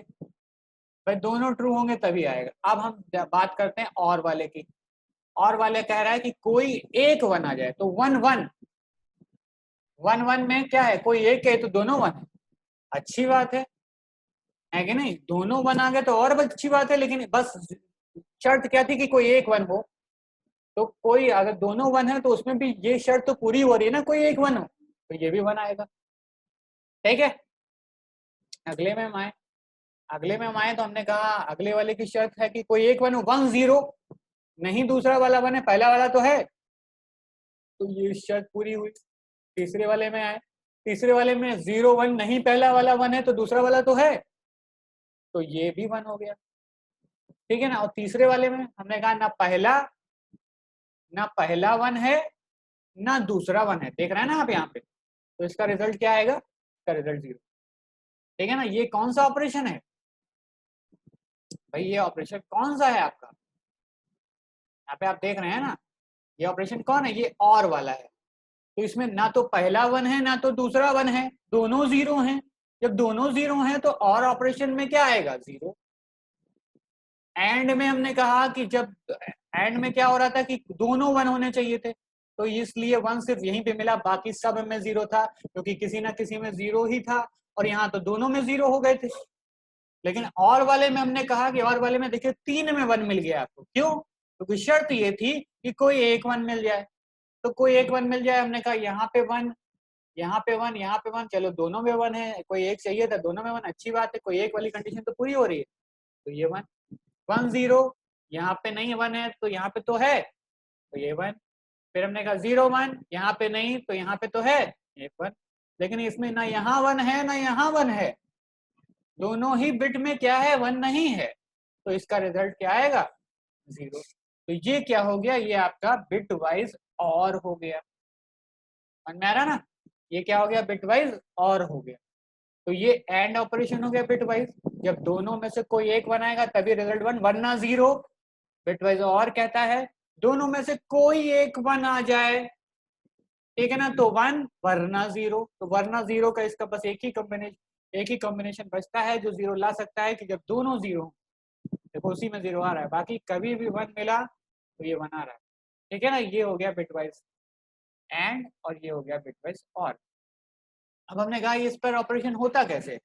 भाई दोनों ट्रू होंगे तभी आएगा। अब हम बात करते हैं और वाले की। और वाले कह रहा है कि कोई एक वन आ जाए, तो वन वन वन वन में क्या है, कोई एक है तो दोनों वन है, अच्छी बात है कि नहीं। दोनों वन आ गए तो और अच्छी बात है, लेकिन बस शर्त क्या थी कि कोई एक वन हो। तो कोई अगर दोनों वन है तो उसमें भी ये शर्त तो पूरी हो रही है ना, कोई एक वन हो तो ये भी वन आएगा। ठीक है, अगले में हम आए। अगले में हम आए तो हमने कहा अगले वाले की शर्त है कि कोई एक वन हो, 1 0 नहीं, दूसरा वाला वन है, पहला वाला तो है, तो ये शर्त पूरी हुई। तीसरे वाले में आए, तीसरे वाले में 0 1 नहीं, पहला वाला वन है तो दूसरा वाला तो है, तो ये भी वन हो गया। ठीक है ना। और तीसरे वाले में हमने कहा ना पहला वन है ना दूसरा वन है, देख रहे हैं ना आप यहाँ पे, तो इसका रिजल्ट क्या आएगा, इसका रिजल्ट 0। ठीक है ना। ये कौन सा ऑपरेशन है भाई, ये ऑपरेशन कौन सा है आपका, यहाँ पे आप देख रहे हैं ना, ये ऑपरेशन कौन है, ये और वाला है। तो इसमें ना तो पहला वन है ना तो दूसरा वन है, दोनों जीरो हैं। जब दोनों जीरो हैं तो और ऑपरेशन में क्या आएगा, 0। एंड में हमने कहा कि जब एंड में क्या हो रहा था कि दोनों वन होने चाहिए थे, तो इसलिए वन सिर्फ यहीं पे मिला, बाकी सब में 0 था, क्योंकि किसी ना किसी में 0 ही था, और यहाँ तो दोनों में 0 हो गए थे। लेकिन और वाले में हमने कहा कि और वाले में देखिए 3 में वन मिल गया आपको, क्यों, क्योंकि शर्त ये थी कि कोई एक वन मिल जाए। तो कोई एक वन मिल जाए, हमने कहा यहाँ पे वन, यहाँ पे वन, यहाँ पे वन, चलो दोनों में वन है, कोई एक चाहिए था, दोनों में वन, अच्छी बात है, कोई एक वाली कंडीशन तो पूरी हो रही है, तो ये 1 1 0, यहाँ पे नहीं वन है तो यहाँ पे तो है, तो ये 1। फिर हमने कहा 0 1, यहाँ पे नहीं तो यहाँ पे तो है, ये 1। लेकिन इसमें ना यहाँ वन है ना यहाँ वन है, दोनों ही बिट में क्या है, 1 नहीं है, तो इसका रिजल्ट क्या आएगा, 0। तो ये क्या हो गया, ये आपका बिट वाइज और हो गया, समझ में आ रहा ना, ये क्या हो गया, बिट वाइज और हो गया। तो ये एंड ऑपरेशन हो गया बिट वाइज, जब दोनों में से कोई एक वन आएगा तभी रिजल्ट 1, वरना 0। बिट वाइज और कहता है दोनों में से कोई एक वन आ जाए, ठीक है ना, तो 1, वरना 0। तो वरना 0 का इसका बस एक ही कॉम्बिनेशन बचता है जो 0 ला सकता है, कि जब दोनों 0, देखो उसी में 0 आ रहा है, बाकी कभी भी 1 मिला तो ये 1 आ रहा है। ठीक है ना, ये हो गया बिटवाइज एंड और ये हो गया बिटवाइज और। अब हमने कहा इस पर ऑपरेशन होता कैसे,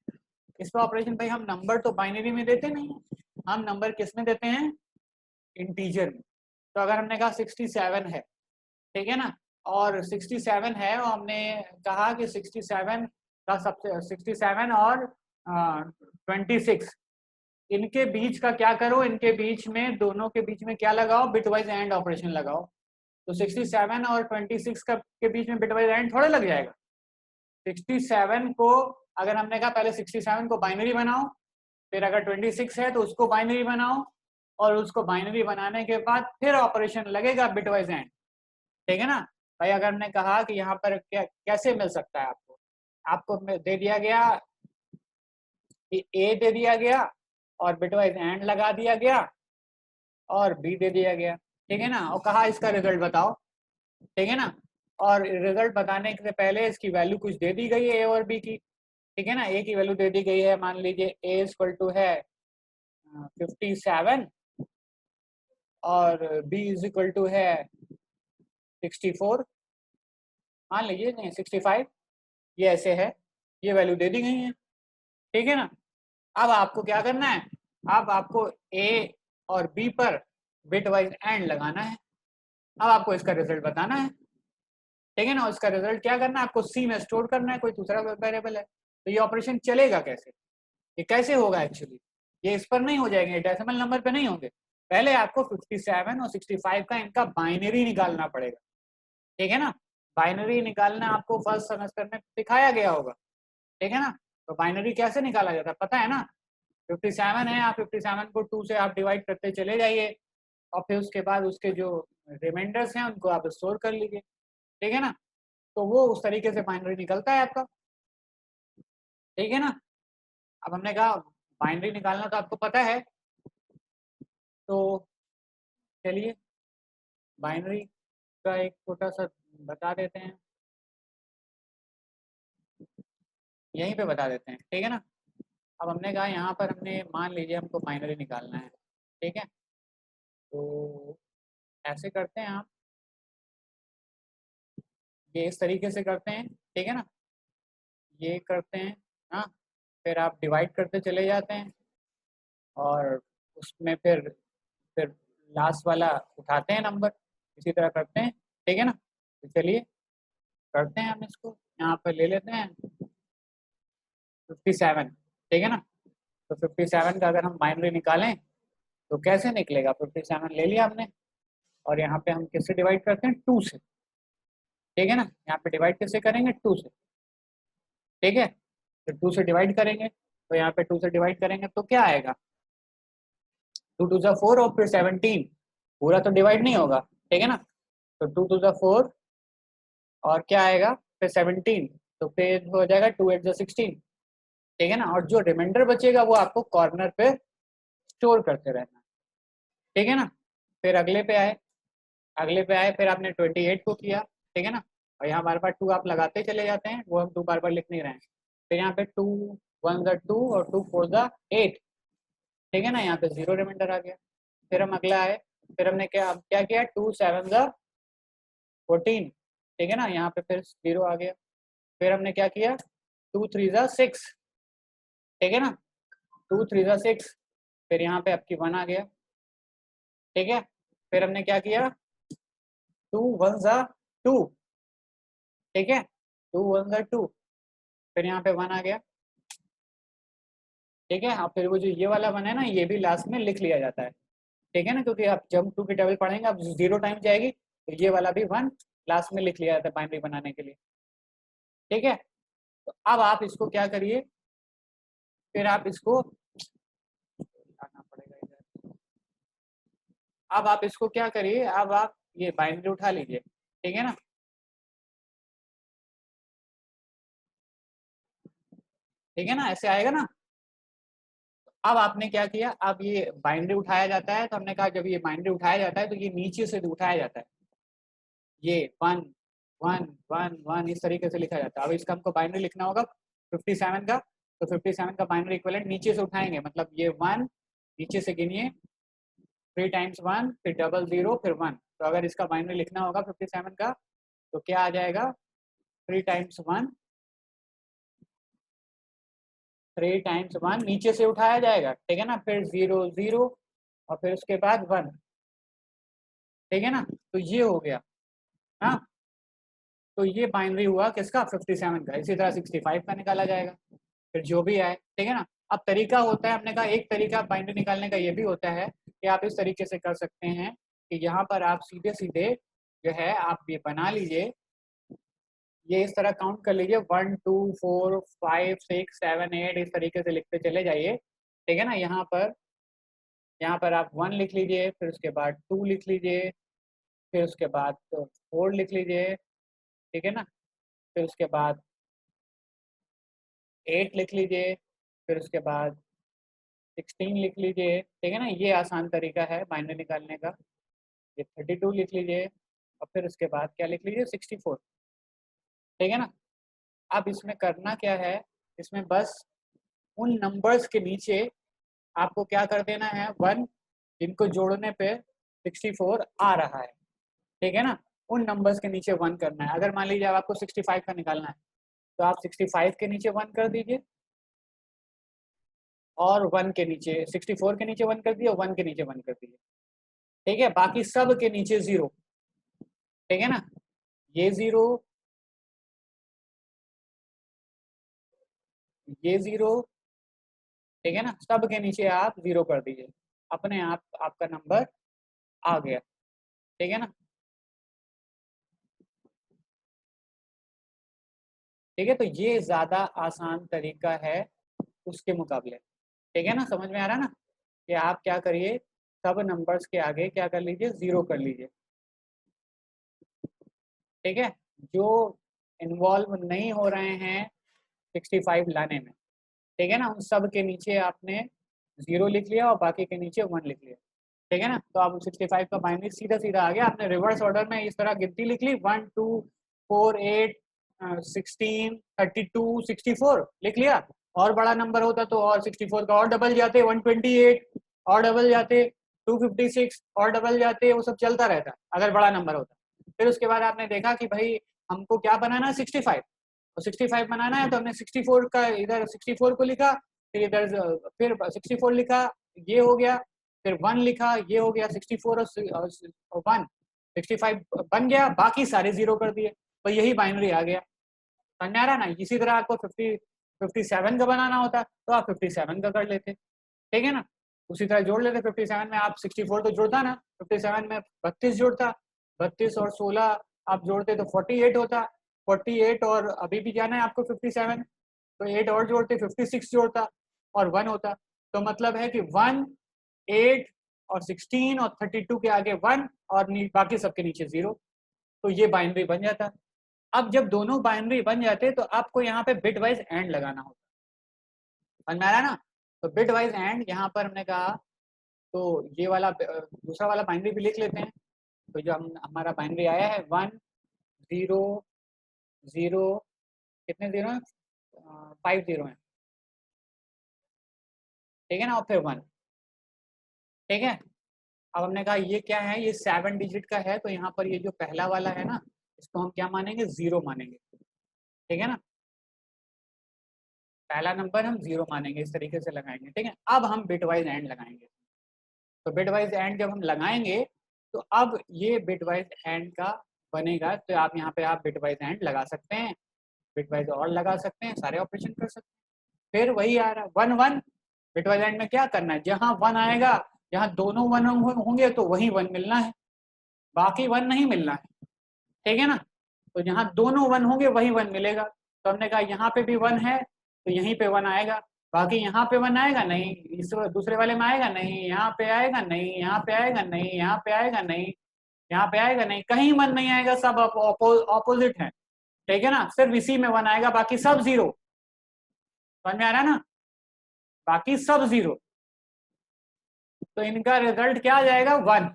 इस पर ऑपरेशन भाई हम नंबर तो बाइनरी में देते नहीं है, हम नंबर किस में देते हैं, इंटीजर में। तो अगर हमने कहा 67 है, ठीक है ना, और 67 है, और हमने कहा कि 67 का सबसे 67 और 26 इनके बीच का क्या करो, इनके बीच में दोनों के बीच में क्या लगाओ, बिटवाइज एंड ऑपरेशन लगाओ। तो 67 और 26 का के बीच में बिटवाइज एंड थोड़ा लग जाएगा। 67 को अगर हमने कहा पहले 67 को बाइनरी बनाओ, फिर अगर 26 है तो उसको बाइनरी बनाओ, और उसको बाइनरी बनाने के बाद फिर ऑपरेशन लगेगा बिटवाइज एंड। ठीक है ना भाई। अगर हमने कहा कि यहाँ पर क्या कैसे मिल सकता है आपको, आपको दे दिया गया कि ए दे दिया गया और बिटवाइज एंड लगा दिया गया और बी दे दिया गया, ठीक है ना, और कहा इसका रिजल्ट बताओ, ठीक है ना, और रिजल्ट बताने से पहले इसकी वैल्यू कुछ दे दी गई है ए और बी की, ठीक है ना। ए की वैल्यू दे दी गई है, मान लीजिए ए इक्वल टू है 57 और बी इज इक्वल टू है 64, मान लीजिए, नहीं 65, ये ऐसे है, ये वैल्यू दे दी गई है, ठीक है ना। अब आपको क्या करना है, अब आपको ए और बी पर बिट वाइज एंड लगाना है, अब आपको इसका रिजल्ट बताना है, ठीक है ना। इसका रिजल्ट क्या करना है, आपको सी में स्टोर करना है, कोई दूसरा वेरिएबल है। तो ये ऑपरेशन चलेगा कैसे, ये कैसे होगा एक्चुअली, ये इस पर नहीं हो जाएंगे, डेसिमल नंबर पे नहीं होंगे, पहले आपको 57 और 65 का इनका बाइनरी निकालना पड़ेगा, ठीक है ना। बाइनरी निकालना आपको फर्स्ट सेमेस्टर में सिखाया गया होगा, ठीक है ना। तो बाइनरी कैसे निकाला जाता है पता है ना, 57 है, आप 57 को 2 से आप डिवाइड करते चले जाइए, और फिर उसके बाद उसके जो रिमाइंडर्स हैं उनको आप स्टोर कर लीजिए, ठीक है ना। तो वो उस तरीके से बाइनरी निकलता है आपका, ठीक है ना। अब हमने कहा बाइनरी निकालना तो आपको पता है, तो चलिए बाइनरी का एक छोटा सा बता देते हैं, यहीं पे बता देते हैं, ठीक है ना। अब हमने कहा यहाँ पर हमने मान लीजिए हमको बाइनरी निकालना है, ठीक है। तो ऐसे करते हैं आप, ये इस तरीके से करते हैं, ठीक है ना, ये करते हैं। हाँ, फिर आप डिवाइड करते चले जाते हैं और उसमें फिर लास्ट वाला उठाते हैं नंबर, इसी तरह करते हैं, ठीक है ना। तो चलिए करते हैं हम इसको, यहाँ पर ले लेते हैं 57, ठीक है ना। तो 57 का अगर हम बाइनरी निकालें तो कैसे निकलेगा, 57 ले लिया हमने और यहाँ पे हम किससे डिवाइड करते हैं, 2 से, ठीक है ना। यहाँ पे डिवाइड किससे करेंगे, 2 से, ठीक है। तो 2 से डिवाइड करेंगे, तो यहाँ पे 2 से डिवाइड करेंगे तो क्या आएगा, 2 टू ज़ा 4 और फिर 17, पूरा तो डिवाइड नहीं होगा, ठीक है ना। तो 2 टू ज़ा 4 और क्या आएगा फिर 17, तो फिर हो जाएगा 2 8 ज़ा 16, ठीक है ना। और जो रिमाइंडर बचेगा वो आपको कॉर्नर पे स्टोर करते रहना, ठीक है ना। फिर अगले पे आए फिर आपने 28 को किया, ठीक है ना। और यहाँ बार बार 2 आप लगाते चले जाते हैं, वो हम 2 बार बार लिख नहीं रहे हैं। फिर यहाँ पे 2 1 ज़ा 2 और 2 4 ज़ा 8, ठीक है ना, यहाँ पे 0 रिमाइंडर आ गया। फिर हम अगला आए, फिर हमने क्या क्या किया, 2 7 ज़ा 14, ठीक है ना, यहाँ पे फिर 0 आ गया। फिर हमने क्या किया, 2 3 ज़ा 6, ठीक है ना, 2 3 ज़ा 6, फिर यहाँ पे आपकी 1 आ गया, ठीक है। फिर हमने क्या किया, 2 1 ज़ा 2, ठीक है, 2 1 ज़ा 2, फिर यहाँ पे 1 आ गया, ठीक है। अब फिर वो जो ये वाला 1 है ना, ये भी लास्ट में लिख लिया जाता है, ठीक है ना, क्योंकि आप जब 2 की टेबल पढ़ेंगे अब 0 टाइम जाएगी, तो ये वाला भी 1 लास्ट में लिख लिया जाता है बाइनरी बनाने के लिए, ठीक है। तो अब आप इसको क्या करिए, फिर आप इसको लाना पड़ेगा इधर। अब आप इसको क्या करिए, अब आप ये बाइनरी उठा लीजिए, ठीक है ना। ठीक है ना, ऐसे आएगा ना। अब आपने क्या किया, अब ये बाइनरी उठाया जाता है, तो हमने कहा जब ये बाइनरी उठाया जाता है तो ये नीचे से उठाया जाता है, ये 1 1 1 1 इस तरीके से लिखा जाता है। अब इसका हमको बाइनरी लिखना होगा 57 का, तो 57 का बाइनरी इक्विवेलेंट नीचे से उठाएंगे, मतलब ये 1 नीचे से गिनिए, 3 टाइम्स 1 फिर डबल 0 फिर 1। तो अगर इसका बाइनरी लिखना होगा 57 का तो क्या आ जाएगा, 3 टाइम्स 1, 3 टाइम्स 1 नीचे से उठाया जाएगा, ठीक है ना, फिर 0 0 और फिर उसके बाद 1, ठीक है ना। तो ये हो गया, हाँ। तो ये बाइनरी हुआ किसका, 57 का। इसी तरह 65 का निकाला जाएगा, फिर जो भी आए, ठीक है ना। अब तरीका होता है, हमने कहा एक तरीका बाइनरी निकालने का ये भी होता है कि आप इस तरीके से कर सकते हैं कि यहाँ पर आप सीधे सीधे जो है आप ये बना लीजिए, ये इस तरह काउंट कर लीजिए 1 2 4 5 6 7 8 इस तरीके से लिखते चले जाइए, ठीक है ना। यहाँ पर आप 1 लिख लीजिए, फिर उसके बाद 2 लिख लीजिए, फिर उसके बाद 4 लिख लीजिए, ठीक है ना, फिर उसके बाद 8 लिख लीजिए, फिर उसके बाद 16 लिख लीजिए, ठीक है ना। ये आसान तरीका है बाइनरी निकालने का। ये 32 लिख लीजिए और फिर उसके बाद क्या लिख लीजिए, 64, ठीक है ना। अब इसमें करना क्या है, इसमें बस उन नंबर्स के नीचे आपको क्या कर देना है, 1, जिनको जोड़ने पे 64 आ रहा है, ठीक है ना। उन नंबर्स के नीचे 1 करना है। अगर मान लीजिए अब आपको 65 का निकालना है तो आप 65 के नीचे 1 कर दीजिए और 1 के नीचे 64 के नीचे 1 कर दिए और 1 के नीचे 1 कर दीजिए, ठीक है। बाकी सब के नीचे 0, ठीक है ना। ये 0, ये 0, ठीक है ना, सब के नीचे आप 0 कर दीजिए, अपने आप आपका नंबर आ गया, ठीक है ना। ठीक है, तो ये ज्यादा आसान तरीका है उसके मुकाबले, ठीक है ना। समझ में आ रहा है ना, कि आप क्या करिए, सब नंबर्स के आगे क्या कर लीजिए, 0 कर लीजिए, ठीक है। जो इन्वॉल्व नहीं हो रहे हैं 65 लाने में, ठीक है ना, उन सब के नीचे आपने 0 लिख लिया और बाकी के नीचे 1 लिख लिया, ठीक है ना। तो आप 65 का बाइनरी सीधा सीधा आ गया, आपने रिवर्स ऑर्डर में इस तरह गिनती लिख ली 1 2 4, 8, 16, 32, 64 लिख लिया। और बड़ा नंबर होता तो और 64 का और डबल जाते, 128 और डबल जाते, 256 और डबल जाते, वो सब चलता रहता अगर बड़ा नंबर होता। फिर उसके बाद आपने देखा कि भाई हमको क्या बनाना है, 65, तो 65 बनाना है, तो हमने 64 का इधर 64 को लिखा, फिर इधर फिर 64 लिखा, ये हो गया, फिर 1 लिखा, ये हो गया, 64 और 1, 65 बन गया, बाकी सारे जीरो कर दिए, तो यही बाइनरी आ गया। समझ में आ रहा ना। इसी तरह आपको 57 का बनाना होता तो आप 57 का कर लेते, ठीक है ना, उसी तरह जोड़ लेते। 57 में आप 64 तो जोड़ता ना, 57 में 32 जोड़ता, 32 और 16 आप जोड़ते तो 48 होता, 48 और अभी भी जाना है आपको 57, तो 8 और जोड़ते 56 जोड़ता और 1 होता। तो मतलब है कि 1, 8 और 16 और 32 के आगे 1 और बाकी सबके नीचे 0, तो ये बाइनरी बन जाता। अब जब दोनों बाइनरी बन जाते तो आपको यहाँ पे बिट वाइज एंड लगाना होता। समझ में आ रहा है ना। तो बिट वाइज एंड यहाँ पर हमने कहा, तो ये वाला दूसरा वाला बाइनरी भी लिख लेते हैं। तो जो हमारा बाइनरी आया है 1, 0, 0, कितने जीरो हैं, 5 जीरो हैं, ठीक है ना, और फिर 1, ठीक है। अब हमने कहा ये क्या है, ये 7 डिजिट का है, तो यहाँ पर ये जो पहला वाला है ना, इसको हम क्या मानेंगे, 0 मानेंगे, ठीक है ना, पहला नंबर हम 0 मानेंगे, इस तरीके से लगाएंगे, ठीक है। अब हम बिट वाइज एंड लगाएंगे। तो बिट वाइज एंड जब हम लगाएंगे तो अब ये बिट वाइज एंड का बनेगा, तो आप यहाँ पे आप बिट वाइज एंड लगा सकते हैं, बिट वाइज और लगा सकते हैं, सारे ऑपरेशन कर सकते हैं। फिर वही आ रहा है 1, 1, बिट वाइज एंड में क्या करना है, जहाँ 1 आएगा, जहाँ दोनों 1 होंगे तो वही 1 मिलना है, बाकी 1 नहीं मिलना है, ठीक है ना। तो जहाँ दोनों 1 होंगे वही 1 मिलेगा। तो हमने कहा यहाँ पे भी 1 है तो यहीं पे 1 आएगा, बाकी यहाँ पे 1 आएगा नहीं, इस दूसरे वाले में आएगा नहीं, यहाँ पे आएगा नहीं, यहाँ पे आएगा नहीं, यहाँ पे आएगा नहीं, यहाँ पे आएगा नहीं, कहीं 1 नहीं आएगा, सब ऑपोजिट है, ठीक है ना। सिर्फ इसी में 1 आएगा, बाकी सब 0। समझ में आ रहा है ना, बाकी सब 0, तो इनका रिजल्ट क्या आ जाएगा, 1।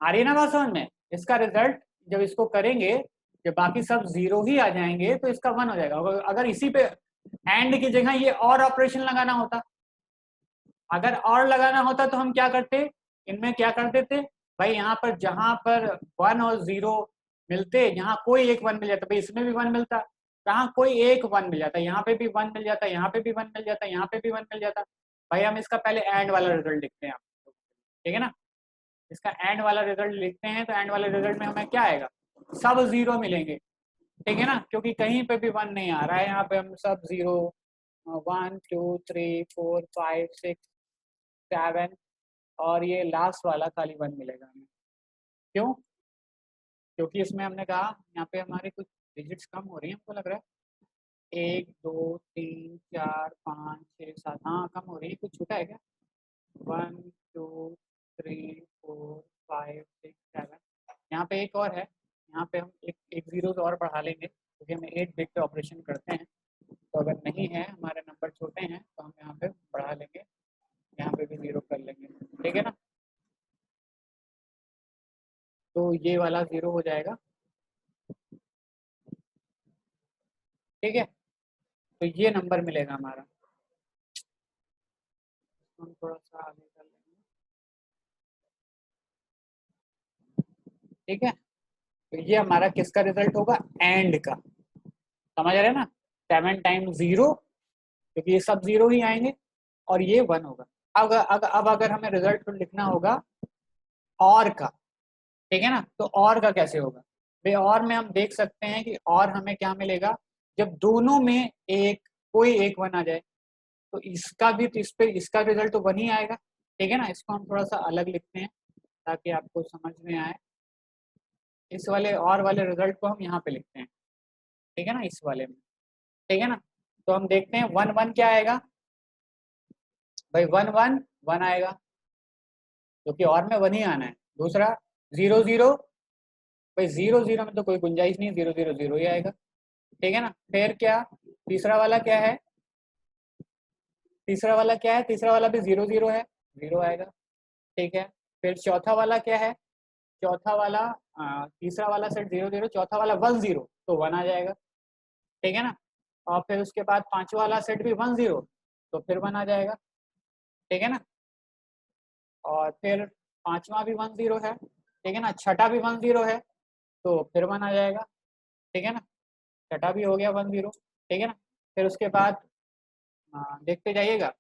आ रही है ना बात समझ में। इसका रिजल्ट जब इसको करेंगे, जब बाकी सब 0 ही आ जाएंगे तो इसका 1 हो जाएगा। अगर इसी पे एंड की जगह ये और ऑपरेशन लगाना होता, अगर और लगाना होता तो हम क्या करते, इनमें क्या कर देते भाई, यहाँ पर जहां पर 1 और 0 मिलते, यहाँ कोई एक 1 मिल जाता, भाई इसमें भी 1 मिलता, कहाँ कोई एक 1 मिल जाता, यहाँ पे भी 1 मिल जाता, यहाँ पे भी 1 मिल जाता, यहाँ पे भी 1 मिल जाता। भाई हम इसका पहले एंड वाला रिजल्ट लिखते हैं, ठीक है ना। इसका एंड वाला रिजल्ट लिखते हैं, तो एंड वाले रिजल्ट में हमें क्या आएगा, सब 0 मिलेंगे, ठीक है ना, क्योंकि कहीं पे भी 1 नहीं आ रहा है, यहाँ पे हम सब 0, 1, 2, 3, 4, 5, 6, 7 और ये लास्ट वाला खाली 1 मिलेगा हमें। क्यों, क्योंकि इसमें हमने कहा यहाँ पे हमारे कुछ डिजिट्स कम हो रही है, हमको लग रहा है 1, 2, 3, 4, 5, 6, 7, हाँ कम हो रही है, कुछ छूटा है क्या, 1, 2, 3, 4, 5, 6, 7, यहाँ पे एक और है, यहाँ पे हम एक जीरो और बढ़ा लेंगे, क्योंकि हम 8 बिट पे ऑपरेशन करते हैं, तो अगर नहीं है, हमारे नंबर छोटे हैं, तो हम यहाँ पे बढ़ा लेंगे, यहाँ पे भी 0 कर लेंगे, ठीक है ना। तो ये वाला 0 हो जाएगा, ठीक है, तो ये नंबर मिलेगा हमारा। हम थोड़ा सा आगे कर लेंगे, ठीक है। तो ये हमारा किसका रिजल्ट होगा, एंड का, समझ रहे हैं ना, 7 टाइम्स 0, क्योंकि ये सब 0 ही आएंगे, और ये 1 होगा। अब अगर हमें रिजल्ट लिखना होगा और का, ठीक है ना, तो और का कैसे होगा भाई, और में हम देख सकते हैं कि और हमें क्या मिलेगा, जब दोनों में एक कोई एक 1 आ जाए, तो इसका भी, तो इस पे इसका रिजल्ट तो 1 ही आएगा, ठीक है ना। इसको हम थोड़ा सा अलग लिखते हैं ताकि आपको समझ में आए, इस वाले और वाले रिजल्ट को हम यहाँ पे लिखते हैं, ठीक है ना, इस वाले में, ठीक है ना। तो हम देखते हैं 1, 1 क्या आएगा भाई, 1, 1, 1 आएगा, क्योंकि और में 1 ही आना है। दूसरा 0, 0, भाई 0, 0 में तो कोई गुंजाइश नहीं, 0, 0, 0 ही आएगा, ठीक है ना। फिर क्या, तीसरा वाला क्या है, तीसरा वाला क्या है, तीसरा वाला भी 0, 0 है, 0 आएगा, ठीक है। फिर चौथा वाला क्या है, चौथा वाला तीसरा वाला सेट 0 0, चौथा वाला 1 0, तो 1 आ जाएगा, ठीक है ना। और फिर उसके बाद पांचवा वाला सेट भी 1 0, तो फिर 1 आ जाएगा, ठीक है ना। और फिर पांचवा भी 1 0 है, ठीक है ना। छठा भी 1 0 है, तो फिर 1 आ जाएगा, ठीक है ना। छठा भी हो गया 1 0, ठीक है ना। फिर उसके बाद देखते जाइएगा,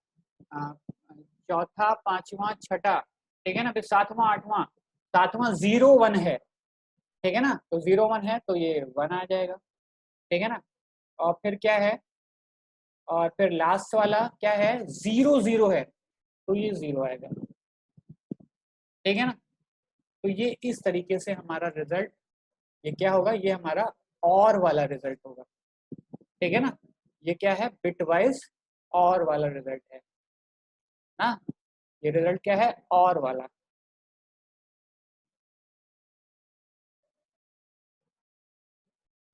चौथा पांचवा छठा, ठीक है ना। फिर सातवां आठवां, सातवां 0 1 है, ठीक है ना। तो 0 1 है, तो ये 1 आ जाएगा, ठीक है ना। और फिर क्या है, और फिर लास्ट वाला क्या है, 0 0 है, तो ये 0 आएगा, ठीक है ना। तो ये इस तरीके से हमारा रिजल्ट, ये क्या होगा, ये हमारा और वाला रिजल्ट होगा, ठीक है ना। ये क्या है, बिट वाइज और वाला रिजल्ट है ना। ये रिजल्ट क्या है, और वाला,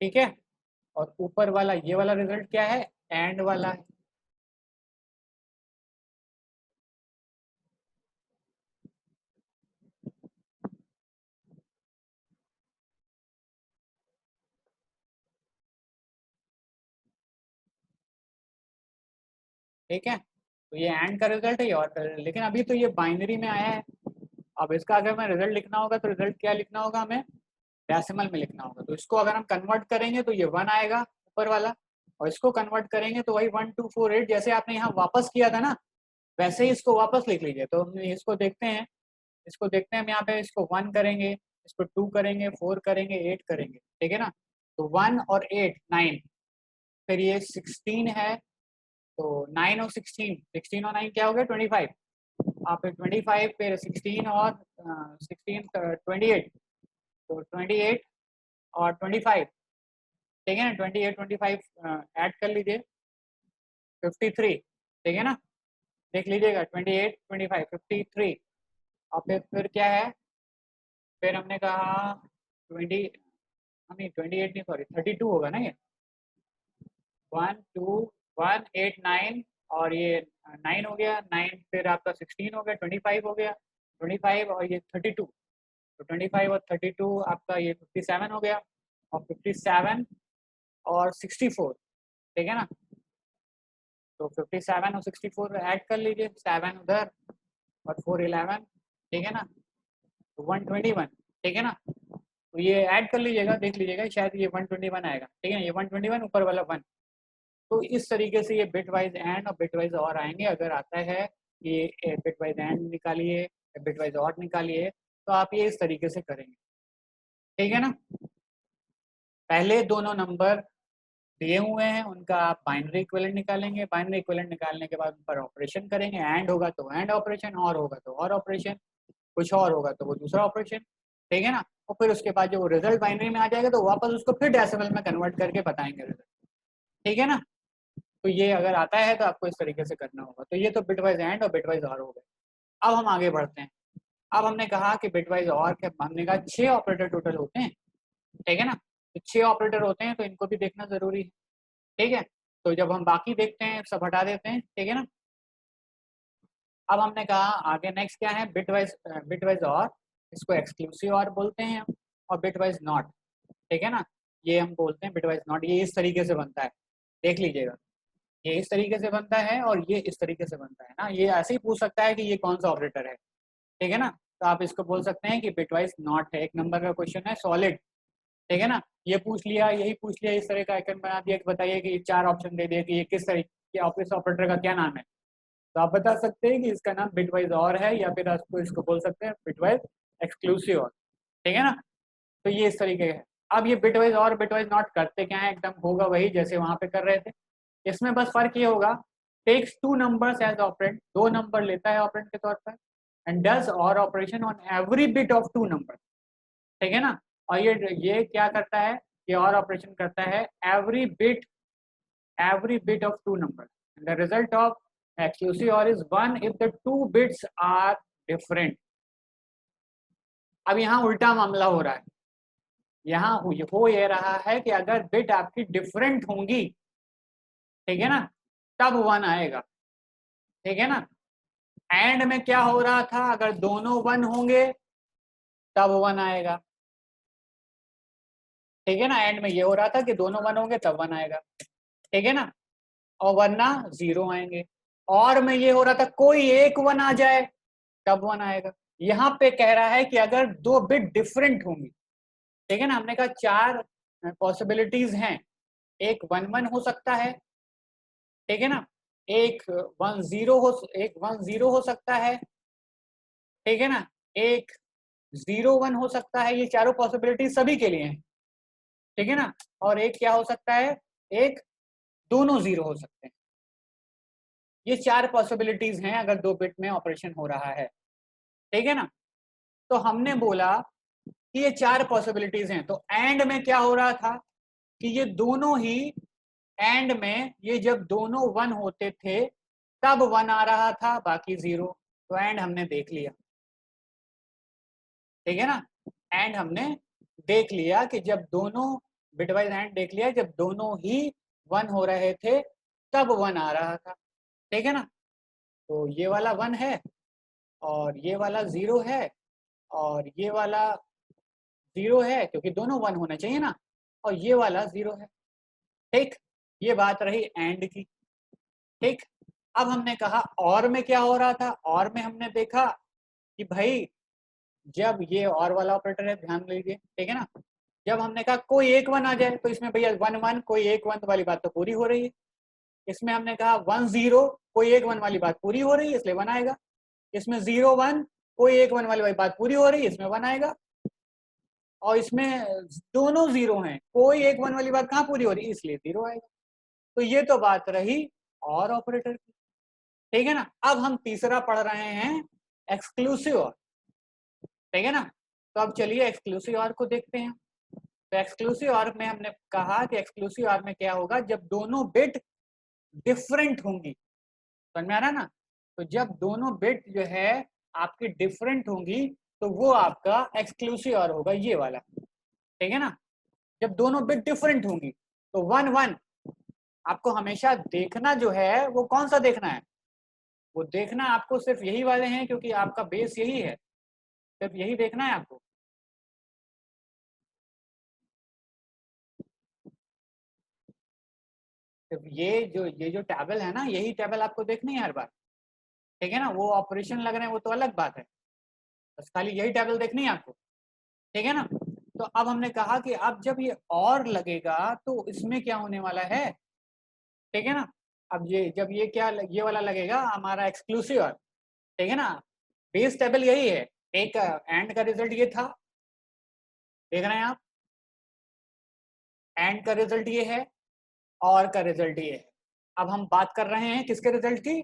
ठीक है। और ऊपर वाला ये वाला रिजल्ट क्या है, एंड वाला है, ठीक है। तो ये एंड का रिजल्ट है, ये और का रिजल्ट, लेकिन अभी तो ये बाइनरी में आया है। अब इसका अगर मैं रिजल्ट लिखना होगा तो रिजल्ट क्या लिखना होगा, हमें डेसिमल में लिखना होगा। तो इसको अगर हम कन्वर्ट करेंगे तो ये 1 आएगा ऊपर वाला, और इसको कन्वर्ट करेंगे तो वही 1 2 4 8 जैसे आपने यहाँ वापस किया था ना, वैसे ही इसको वापस लिख लीजिए। तो हम इसको देखते हैं, इसको देखते हैं, हम यहाँ पे इसको 1 करेंगे, इसको 2 करेंगे, 4 करेंगे, 8 करेंगे, ठीक है ना। तो 1 और 8 9, फिर ये 16 है, तो 9 और 16, 16 और 9 क्या हो गया, 25। आप 25, फिर 16 और 16 28, तो 28 और 25, ठीक है ना। 28 25 ऐड कर लीजिए, 53, ठीक है ना। देख लीजिएगा 28 25 53। और फिर क्या है, फिर हमने कहा 20, नहीं 28 नहीं, सॉरी 32 होगा ना ये, 1 2 1 8 9, और ये 9 हो गया 9, फिर आपका 16 हो गया, 25 हो गया 25, और ये 32, तो 25 और 32 आपका ये 57 हो गया, और 57 और 64, ठीक है ना। तो 57 और 64 ऐड कर लीजिए, 7 उधर और 4 11, ठीक है ना। तो 121, ठीक है ना। तो ये ऐड कर लीजिएगा, देख लीजिएगा शायद ये 121 आएगा, ठीक है। ये 121 ऊपर वाला 1। तो इस तरीके से ये बिट वाइज एंड और बिट वाइज और आएंगे। अगर आता है ये बिट वाइज एंड निकालिए, बिट वाइज और निकालिए, तो आप ये इस तरीके से करेंगे, ठीक है ना। पहले दोनों नंबर दिए हुए हैं, उनका आप बाइनरी इक्विवेलेंट निकालेंगे, बाइनरी इक्विवेलेंट निकालने के बाद उन पर ऑपरेशन करेंगे। एंड होगा तो एंड ऑपरेशन, और होगा तो और ऑपरेशन, कुछ और होगा तो वो दूसरा ऑपरेशन, ठीक है ना। और फिर उसके बाद जो रिजल्ट बाइनरी में आ जाएगा तो वापस उसको फिर डेसिमल में कन्वर्ट करके बताएंगे रिजल्ट, ठीक है ना। तो ये अगर आता है तो आपको इस तरीके से करना होगा। तो ये तो बिटवाइज एंड और बिटवाइज और हो गए। अब हम आगे बढ़ते हैं। अब हमने कहा कि बिटवाइज और के, हमने कहा 6 ऑपरेटर टोटल होते हैं, ठीक है ना। तो 6 ऑपरेटर होते हैं, तो इनको भी देखना जरूरी है, ठीक है। तो जब हम बाकी देखते हैं सब हटा देते हैं, ठीक है ना। अब हमने कहा आगे नेक्स्ट क्या है, बिटवाइज और, इसको एक्सक्लूसिव और बोलते हैं हम, और बिटवाइज नॉट, ठीक है ना। ये हम बोलते हैं बिटवाइज नॉट। ये इस तरीके से बनता है, देख लीजिएगा, ये इस तरीके से बनता है और ये इस तरीके से बनता है ना। ये ऐसे ही पूछ सकता है कि ये कौन सा ऑपरेटर है, ठीक है ना। तो आप इसको बोल सकते हैं कि बिटवाइज नॉट है। एक नंबर का क्वेश्चन है सॉलिड, ठीक है ना। ये पूछ लिया, यही पूछ लिया, इस तरह का आइकन बना दिया कि बताइए कि 4 ऑप्शन दे दिए कि ये किस तरीके के ऑफिस ऑपरेटर का क्या नाम है। तो आप बता सकते हैं कि इसका नाम बिटवाइज और है, या फिर आपको इसको बोल सकते हैं बिटवाइज एक्सक्लूसिव और, ठीक है ना। तो ये इस तरीके है। अब ये बिटवाइज और बिटवाइज नॉट करते क्या है, एकदम होगा वही जैसे वहां पे कर रहे थे। इसमें बस फर्क ये होगा, takes 2 numbers as operand, 2 number लेता है ऑपरेंड के तौर पर, एंड डज और operation on every bit of 2 number, ठीक है ना। और ये क्या करता है, ये और ऑपरेशन करता है every bit of 2 number. The result of exclusive or is 1 if the 2 bits are different. अब यहाँ उल्टा मामला हो रहा है, यहाँ हो ये रहा है कि अगर बिट आपकी डिफरेंट होंगी, ठीक है ना, तब 1 आएगा, ठीक है ना। एंड में क्या हो रहा था, अगर दोनों 1 होंगे तब 1 आएगा, ठीक है ना। एंड में ये हो रहा था कि दोनों 1 होंगे तब 1 आएगा, ठीक है ना, और वरना 0 आएंगे। और में ये हो रहा था कोई एक 1 आ जाए तब 1 आएगा। यहाँ पे कह रहा है कि अगर दो बिट डिफरेंट होंगी, ठीक है ना, हमने कहा 4 पॉसिबिलिटीज हैं। एक 1 1 हो सकता है, ठीक है ना, एक 1 0 हो सकता है, ठीक है ना, एक 0 1 हो सकता है। ये चारों पॉसिबिलिटी सभी के लिए हैं, ठीक है ना। और एक क्या हो सकता है, एक दोनों 0 हो सकते हैं। ये 4 पॉसिबिलिटीज हैं अगर 2 बिट में ऑपरेशन हो रहा है, ठीक है ना। तो हमने बोला कि ये 4 पॉसिबिलिटीज हैं, तो एंड में क्या हो रहा था कि ये दोनों ही, एंड में ये जब दोनों 1 होते थे तब 1 आ रहा था, बाकी 0। तो एंड हमने देख लिया, ठीक है ना। एंड हमने देख लिया कि जब दोनों बिटवाइज एंड देख लिया, जब दोनों ही 1 हो रहे थे तब 1 आ रहा था, ठीक है ना। तो ये वाला 1 है और ये वाला 0 है और ये वाला 0 है, क्योंकि दोनों 1 होना चाहिए ना, और ये वाला 0 है, ठीक। ये बात रही एंड की, ठीक। अब हमने कहा और में क्या हो रहा था। और में हमने देखा कि भाई जब ये और वाला ऑपरेटर है, ध्यान लीजिए, ठीक है ना, जब हमने कहा कोई एक 1 आ जाए, तो इसमें भैया 1 1 कोई एक 1 वाली बात तो पूरी हो रही है। इसमें हमने कहा 1 0 कोई एक 1 वाली बात पूरी हो रही है, इसलिए 1 आएगा। इसमें 0 1 कोई एक 1 वाली बात पूरी हो रही है, इसमें 1 आएगा। और इसमें दोनों 0 हैं, कोई एक 1 वाली बात कहाँ पूरी हो रही है, इसलिए 0 आएगा। तो ये तो बात रही और ऑपरेटर की, ठीक है ना। अब हम तीसरा पढ़ रहे हैं, एक्सक्लूसिव और, ठीक है ना। तो अब चलिए एक्सक्लूसिव और को देखते हैं। तो एक्सक्लूसिव और में हमने कहा कि एक्सक्लूसिव और में क्या होगा, जब दोनों बिट डिफरेंट होंगी, समझ में आ रहा है ना। तो जब दोनों बिट जो है आपकी डिफरेंट होंगी तो वो आपका एक्सक्लूसिव और होगा, ये वाला, ठीक है ना। जब दोनों बिट डिफरेंट होंगी तो 1 1 आपको हमेशा देखना जो है वो कौन सा देखना है, वो देखना आपको सिर्फ यही वाले हैं, क्योंकि आपका बेस यही है, सिर्फ यही देखना है आपको। सिर्फ ये जो टेबल है ना, यही टेबल आपको देखनी है हर बार, ठीक है ना। वो ऑपरेशन लग रहे हैं वो तो अलग बात है, बस खाली यही टेबल देखनी है आपको, ठीक है ना। तो अब हमने कहा कि अब जब ये और लगेगा तो इसमें क्या होने वाला है, ठीक है ना। अब ये जब ये क्या ये वाला लगेगा हमारा एक्सक्लूसिव और, ठीक है ना। बेस टेबल यही है, एक एंड का रिजल्ट ये था, देख रहे हैं आप, एंड का रिजल्ट ये है और का रिजल्ट ये है। अब हम बात कर रहे हैं किसके रिजल्ट की,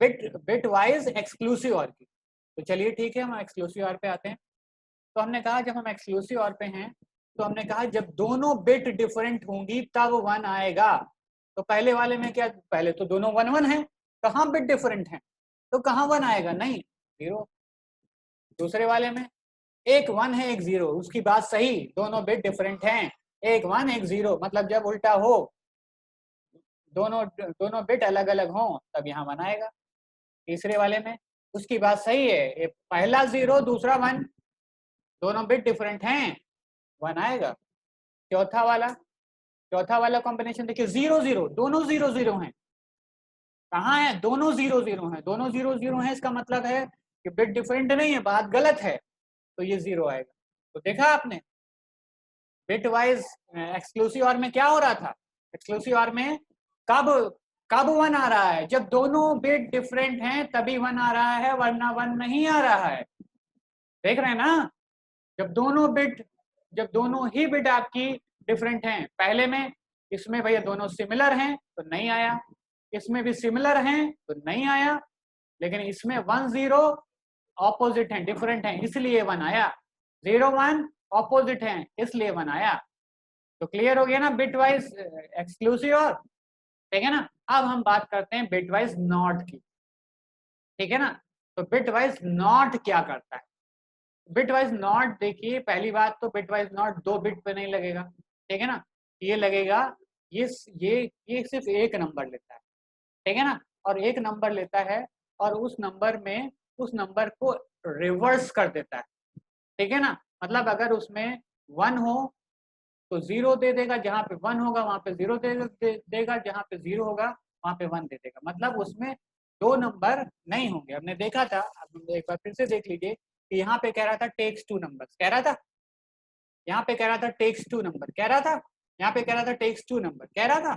बिट वाइज एक्सक्लूसिव और की। तो चलिए ठीक है, हम एक्सक्लूसिव और पे आते हैं। तो हमने कहा जब हम एक्सक्लूसिव और पे हैं तो हमने कहा जब दोनों बिट डिफरेंट होंगी तब 1 आएगा। तो पहले वाले में क्या, पहले तो दोनों 1 1 है, कहाँ बिट डिफरेंट है, तो कहाँ 1 आएगा, नहीं 0। दूसरे वाले में एक 1 है एक 0, उसकी बात सही, दोनों बिट डिफरेंट हैं, एक 1 एक 0, मतलब जब उल्टा हो, दोनों दोनों बिट अलग अलग हो तब यहाँ 1 आएगा। तीसरे वाले में उसकी बात सही है, ये पहला 0 दूसरा 1, दोनों बिट डिफरेंट हैं, 1 आएगा। चौथा वाला कॉम्बिनेशन देखिए 0 0, दोनों 0 0 हैं, कहाँ है, दोनों 0 0 हैं, दोनों 0 0 हैं, इसका मतलब है कि बिट डिफरेंट नहीं है, बात गलत है, तो ये 0 आएगा। तो देखा आपने बिट वाइज एक्सक्लूसिव और में क्या हो रहा था, एक्सक्लूसिव और में कब कब 1 आ रहा है, जब दोनों बिट डिफरेंट हैं तभी 1 आ रहा है, वरना 1 नहीं आ रहा है। देख रहे हैं ना, जब दोनों ही बिट आपकी डिफरेंट हैं, पहले में इसमें भैया दोनों सिमिलर हैं तो नहीं आया, इसमें भी सिमिलर हैं तो नहीं आया, लेकिन इसमें 1 0 ऑपोजिट हैं, डिफरेंट हैं, इसलिए 1 आया। 0 1 ऑपोजिट हैं इसलिए 1 आया। तो क्लियर हो गया ना बिट वाइज एक्सक्लूसिव और, ठीक है ना। अब हम बात करते हैं बिट वाइज नॉट की, ठीक है ना। तो बिट वाइज नॉट क्या करता है, बिट वाइज नॉट देखिए, पहली बात तो बिट वाइज नॉट 2 बिट पे नहीं लगेगा, ठीक है ना, ये लगेगा, ये ये सिर्फ एक नंबर लेता है, ठीक है ना, और एक नंबर लेता है और उस नंबर में उस नंबर को रिवर्स कर देता है, ठीक है ना, मतलब अगर उसमें 1 हो तो 0 दे देगा, जहाँ पे 1 होगा वहाँ पे 0 देगा, जहाँ पे 0 होगा वहाँ पे 1 दे देगा। मतलब उसमें 2 नंबर नहीं होंगे। हमने देखा था, अब एक बार फिर से देख लीजिए कि यहाँ पे कह रहा था टेक्स 2 नंबर्स, कह रहा था यहाँ पे कह रहा था टेक्स 2 नंबर, कह रहा था यहाँ पे कह रहा था टेक्स 2 नंबर, कह रहा था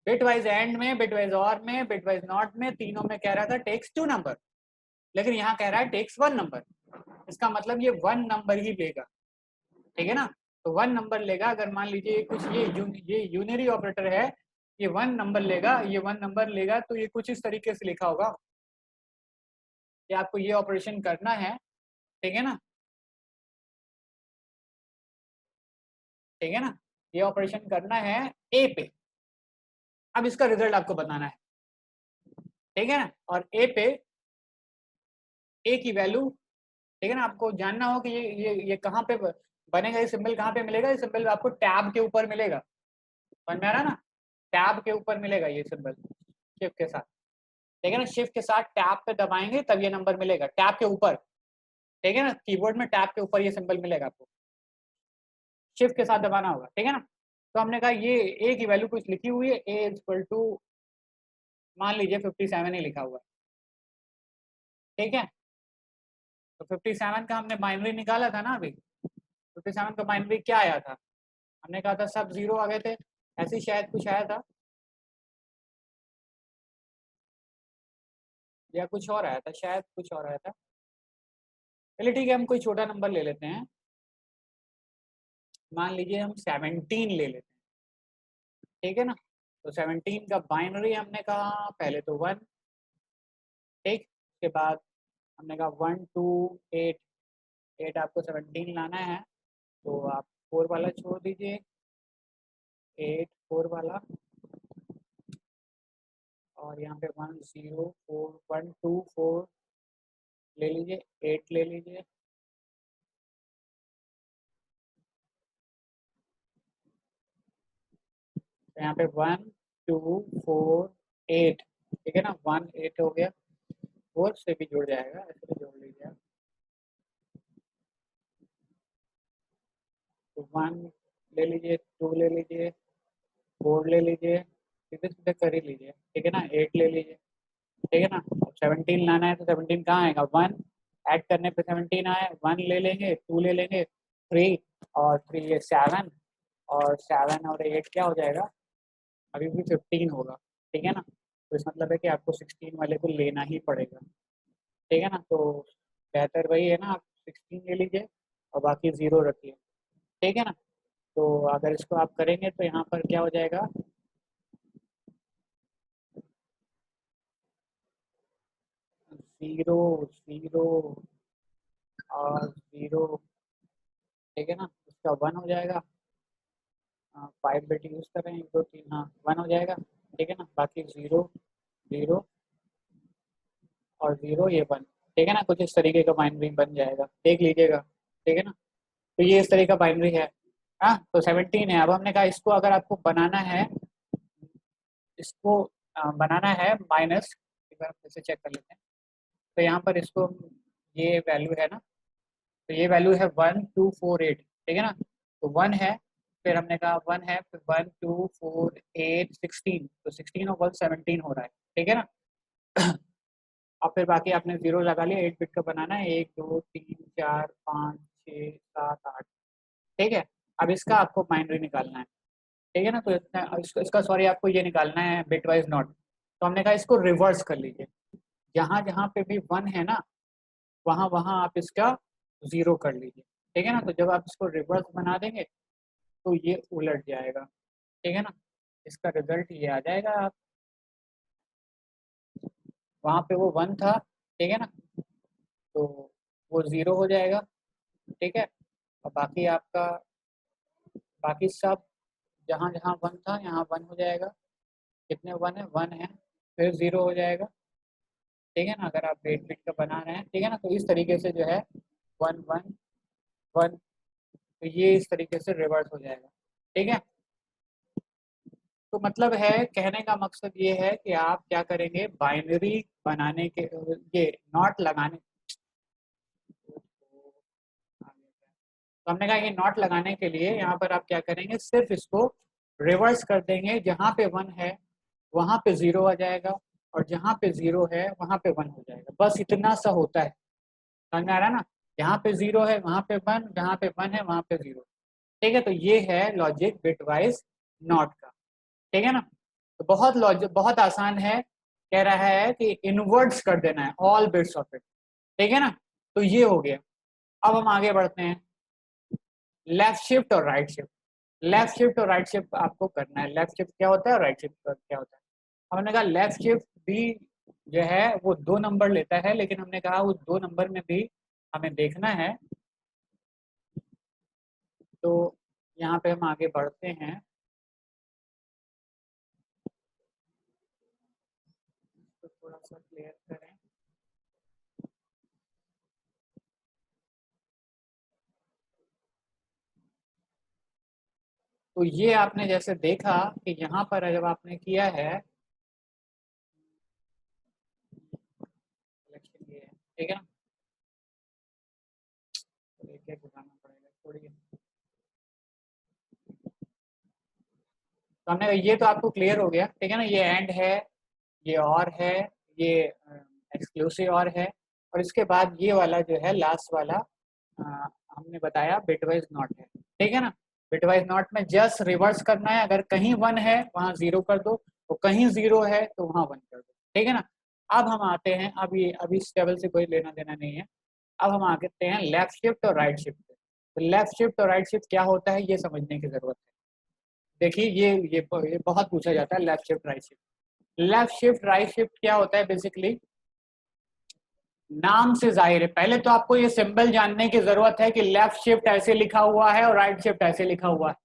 बिटवाइज एंड में, बिटवाइज और में, बिटवाइज नॉट में, तीनों में कह रहा था टेक्स 2 नंबर, लेकिन यहाँ कह रहा है टेक्स 1 नंबर। इसका मतलब ये 1 नंबर ही लेगा, ठीक है ना। तो 1 नंबर लेगा। अगर मान लीजिए कुछ ये यूनरी ऑपरेटर है, ये 1 नंबर लेगा, ये 1 नंबर लेगा, तो ये कुछ इस तरीके से लिखा होगा कि आपको ये ऑपरेशन करना है, ठीक है ना, ठीक है ना, ये ऑपरेशन करना है ए पे। अब इसका रिजल्ट आपको बताना है, ठीक है ना, और ए पे ए की वैल्यू, ठीक है ना, आपको जानना हो कि ये कहाँ पे बनेगा, ये सिंबल कहाँ पे मिलेगा। ये सिंबल आपको टैब के ऊपर मिलेगा, समझ में आ रहा है ना, टैब के ऊपर मिलेगा ये सिंबल शिफ्ट के साथ, ठीक है ना। शिफ्ट के साथ टैब पे दबाएंगे तब ये नंबर मिलेगा, टैब के ऊपर, ठीक है ना, कीबोर्ड में टैब के ऊपर ये सिंबल मिलेगा आपको, शिफ्ट के साथ दबाना होगा, ठीक है ना। तो हमने कहा ये ए की वैल्यू कुछ लिखी हुई है, ए इक्वल टू मान लीजिए 57 ही लिखा हुआ है, ठीक है। तो 57 का हमने बाइनरी निकाला था ना अभी, 57 का बाइनरी क्या आया था, हमने कहा था सब 0 आ गए थे, ऐसे ही शायद कुछ आया था या कुछ और आया था, शायद कुछ और आया था। चलिए ठीक है, हम कोई छोटा नंबर ले लेते हैं, मान लीजिए हम 17 ले लेते हैं, ठीक है ना। तो 17 का बाइनरी हमने कहा पहले तो 1, ठीक, उसके बाद हमने कहा 1 2 8, 8 आपको 17 लाना है, तो आप 4 वाला छोड़ दीजिए, 8 4 वाला, और यहाँ पे 1 0 4 1 2 4 ले लीजिए, 8 ले लीजिए, तो यहाँ पे 1 2 4 8, ठीक है ना, 1 8 हो गया, 4 से भी जुड़ जाएगा, ऐसे भी जोड़ लीजिए आप। तो 1 ले लीजिए, 2 ले लीजिए, 4 ले लीजिए, सीधे सीधे कर ही लीजिए, ठीक है ना, 8 ले लीजिए, ठीक है ना। अब 17 लाना है तो 17 कहाँ आएगा, 1 ऐड करने पे 17 आए, 1 ले लेंगे, 2 ले लेंगे, 3 और 3 ये 7, और 7 और 8 क्या हो जाएगा, अभी भी 15 होगा, ठीक है ना। तो इस मतलब है कि आपको 16 वाले को लेना ही पड़ेगा, ठीक है ना। तो बेहतर वही है ना, आप 16 ले लीजिए और बाकी 0 रखिए, ठीक है ना। तो अगर इसको आप करेंगे तो यहाँ पर क्या हो जाएगा, 0 0 और 0, ठीक है ना, उसका 1 हो जाएगा। 5 बिट यूज़ कर रहे हैं, 1 2 3, हाँ 1 हो जाएगा, ठीक है ना। बाकी 0 0 और 0 ये 1, ठीक है ना, कुछ इस तरीके का बाइनरी बन जाएगा, देख लीजिएगा, ठीक है ना। तो ये इस तरह का बाइनरी है, हाँ। तो 17 है। अब हमने कहा इसको अगर आपको बनाना है, इसको बनाना है माइनस, एक बार फिर से चेक कर लेते हैं। तो यहाँ पर इसको ये वैल्यू है ना, तो ये वैल्यू है 1248, ठीक है ना। तो 1 है, फिर हमने कहा 1 है, फिर 1 2 4 8 16, तो 16 और 1 17 हो रहा है, ठीक है ना। और फिर बाकी आपने 0 लगा लिया, 8 बिट का बनाना है, 1 2 3 4 5 6 7 8, ठीक है। अब इसका आपको बाइनरी निकालना है, ठीक है ना। तो इसका सॉरी आपको ये निकालना है बिट वाइज नॉट। तो हमने कहा इसको रिवर्स कर लीजिए, जहाँ जहाँ पे भी 1 है ना, वहाँ वहाँ आप इसका 0 कर लीजिए, ठीक है ना। तो जब आप इसको रिवर्स बना देंगे तो ये उलट जाएगा, ठीक है ना। इसका रिजल्ट ये आ जाएगा, आप वहाँ पे वो 1 था, ठीक है ना, तो वो 0 हो जाएगा, ठीक है। और बाकी आपका बाकी सब जहाँ जहाँ 1 था यहाँ 1 हो जाएगा, कितने 1 है, 1 है, फिर 0 हो जाएगा, ठीक है ना। अगर आप 8 बिट का बना रहे हैं, ठीक है ना, तो इस तरीके से जो है 1 1 1, तो ये इस तरीके से रिवर्स हो जाएगा, ठीक है। तो मतलब है, कहने का मकसद ये है कि आप क्या करेंगे, बाइनरी बनाने के ये नॉट लगाने, तो हमने कहा ये नॉट लगाने के लिए यहाँ पर आप क्या करेंगे, सिर्फ इसको रिवर्स कर देंगे, जहाँ पे 1 है वहाँ पे 0 आ जाएगा और जहाँ पे 0 है वहाँ पे 1 हो जाएगा। बस इतना सा होता है, समझ में आ रहा है ना? जहाँ पे 0 है वहाँ पे 1, जहाँ पे 1 है वहाँ पे 0। ठीक है, तो ये है लॉजिक बिटवाइज नॉट का। ठीक है ना? तो बहुत लॉजिक, बहुत आसान है। कह रहा है कि इनवर्ट्स कर देना है ऑल बिट्स ऑफ इट। ठीक है ना? तो ये हो गया। अब हम आगे बढ़ते हैं, लेफ्ट शिफ्ट और राइट शिफ्ट। लेफ्ट शिफ्ट और राइट शिफ्ट आपको करना है। लेफ्ट शिफ्ट क्या होता है और राइट शिफ्ट क्या होता है? हमने कहा लेफ्ट शिफ्ट भी जो है वो 2 नंबर लेता है, लेकिन हमने कहा उस 2 नंबर में भी हमें देखना है। तो यहाँ पे हम आगे बढ़ते हैं। तो थोड़ा सा क्लियर करें। तो ये आपने जैसे देखा कि यहाँ पर जब आपने किया है सिलेक्शन, ये है, ठीक है ना? तो एक एक उठाना पड़ेगा थोड़ी। तो हमने कहा ये तो आपको क्लियर हो गया, ठीक है ना? ये एंड है, ये और है, ये एक्सक्लूसिव और है, और इसके बाद ये वाला जो है लास्ट वाला हमने बताया बिटवाइज नॉट है। ठीक है ना? बिटवाइज नॉट में जस्ट रिवर्स करना है, अगर कहीं 1 है वहाँ 0 कर दो, तो कहीं 0 है तो वहाँ 1 कर दो। ठीक है ना? अब हम आते हैं, अब ये अभी इस टेबल से कोई लेना देना नहीं है। अब हम आते हैं लेफ्ट शिफ्ट और राइट शिफ्ट पे। तो लेफ्ट शिफ्ट और राइट शिफ्ट क्या होता है ये समझने की जरूरत है। देखिए ये बहुत पूछा जाता है, left shift right shift. Left shift right shift क्या होता है बेसिकली, नाम से जाहिर है। पहले तो आपको ये सिंबल जानने की जरूरत है कि लेफ्ट शिफ्ट ऐसे लिखा हुआ है और राइट शिफ्ट ऐसे लिखा हुआ है।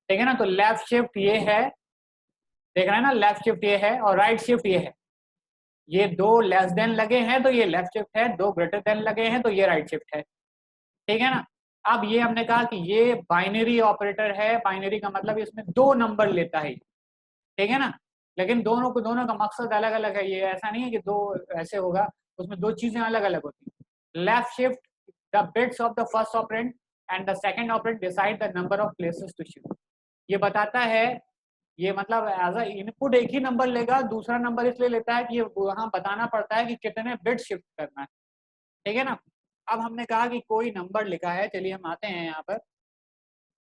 ठीक है ना? तो लेफ्ट शिफ्ट ये है, देख रहे हैं ना? लेफ्ट शिफ्ट ये है और राइट शिफ्ट ये है। ये 2 लेस देन लगे हैं तो ये लेफ्ट शिफ्ट है, 2 ग्रेटर देन लगे हैं तो ये राइट शिफ्ट है। ठीक है ना? अब ये हमने कहा कि ये बाइनरी ऑपरेटर है। बाइनरी का मतलब इसमें 2 नंबर लेता है। ठीक है ना? लेकिन दोनों का मकसद अलग अलग है। ये ऐसा नहीं है कि 2 ऐसे होगा, उसमें 2 चीजें अलग अलग होती हैं। Left shift the bits of the first operand and the second operand decide the number of places to shift. ये बताता है, ये मतलब एज अ इनपुट एक ही नंबर लेगा, दूसरा नंबर इसलिए लेता है कि ये वहां बताना पड़ता है कि कितने बिट शिफ्ट करना है। ठीक है ना? अब हमने कहा कि कोई नंबर लिखा है, चलिए हम आते हैं यहाँ पर।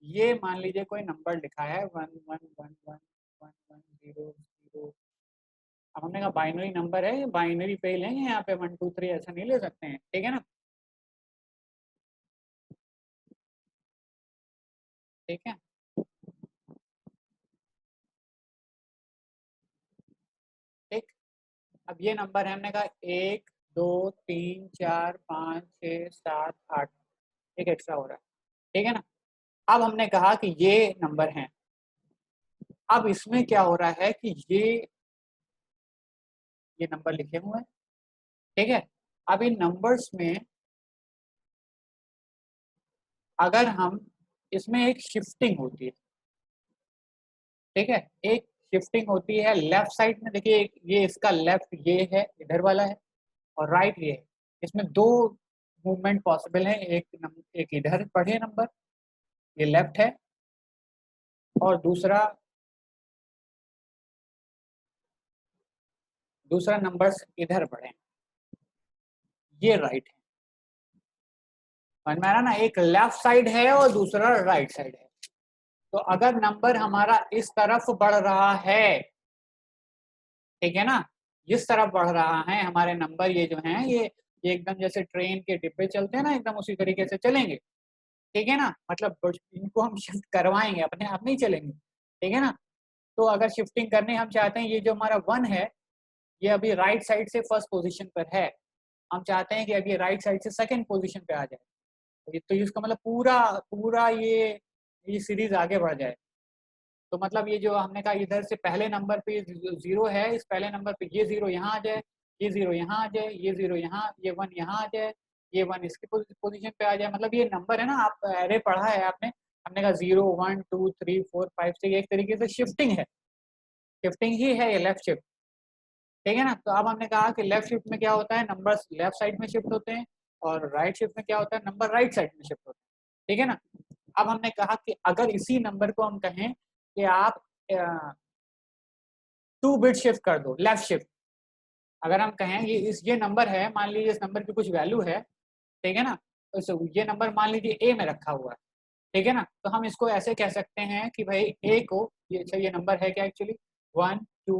ये मान लीजिए कोई नंबर लिखा है 11111110। अब हमने कहा बाइनरी नंबर है, बाइनरी पे ही लेंगे, यहाँ पे 1 2 3 ऐसा नहीं ले सकते हैं। ठीक है ना? ठीक है, ठीक। अब ये नंबर है, हमने कहा 1 2 3 4 5 6 7 8, एक एक्स्ट्रा हो रहा है। ठीक है ना? अब हमने कहा कि ये नंबर हैं। अब इसमें क्या हो रहा है कि ये नंबर लिखे हुए हैं। ठीक है? अब इन नंबर्स में अगर हम, इसमें एक शिफ्टिंग होती है। ठीक है? एक शिफ्टिंग होती है लेफ्ट साइड में। देखिए ये इसका लेफ्ट ये है, इधर वाला है, और राइट ये है। इसमें 2 मूवमेंट पॉसिबल है, एक इधर बढ़े नंबर, ये लेफ्ट है, और दूसरा नंबर इधर बढ़े, ये राइट है। समझ में आ रहा ना? एक लेफ्ट साइड है और दूसरा राइट साइड है। तो अगर नंबर हमारा इस तरफ बढ़ रहा है, ठीक है ना, जिस तरफ बढ़ रहा है हमारे नंबर, ये जो हैं ये एकदम जैसे ट्रेन के डिब्बे चलते हैं ना, एकदम उसी तरीके से चलेंगे। ठीक है ना? मतलब इनको हम शिफ्ट करवाएंगे, अपने आप नहीं चलेंगे। ठीक है ना? तो अगर शिफ्टिंग करने हम चाहते हैं, ये जो हमारा 1 है ये अभी राइट साइड से फर्स्ट पोजीशन पर है, हम चाहते हैं कि अभी राइट साइड से सेकंड पोजीशन पे आ जाए। तो इसका मतलब पूरा पूरा ये सीरीज आगे बढ़ जाए। तो मतलब ये जो हमने कहा इधर से पहले नंबर पे 0 है, इस पहले नंबर पे ये 0 यहाँ आ जाए, ये 0 यहाँ आ जाए, ये 0 यहाँ, ये 1 यहाँ आ जाए, ये 1 इसकी पोजीशन पे आ जाए। मतलब ये नंबर है ना, आप एरे पढ़ा है आपने, हमने कहा 0 1 2 3 4 5 6, एक तरीके से शिफ्टिंग है, शिफ्टिंग ही है ये लेफ्ट शिफ्ट। ठीक है ना? तो अब हमने कहा कि लेफ्ट शिफ्ट में क्या होता है, नंबर लेफ्ट साइड में शिफ्ट होते हैं, और राइट शिफ्ट में क्या होता है, नंबर राइट साइड में शिफ्ट होते हैं। ठीक है ना। अब हमने कहा कि अगर इसी नंबर को हम कहें कि आप 2 बिट शिफ्ट कर दो, लेफ्ट शिफ्ट, अगर हम कहें ये नंबर है, मान लीजिए इस नंबर की कुछ वैल्यू है, ठीक है ना, तो ये नंबर मान लीजिए ए में रखा हुआ है, ठीक है ना, तो हम इसको ऐसे कह सकते हैं कि भाई ए को, ये नंबर है क्या एक्चुअली, 1 2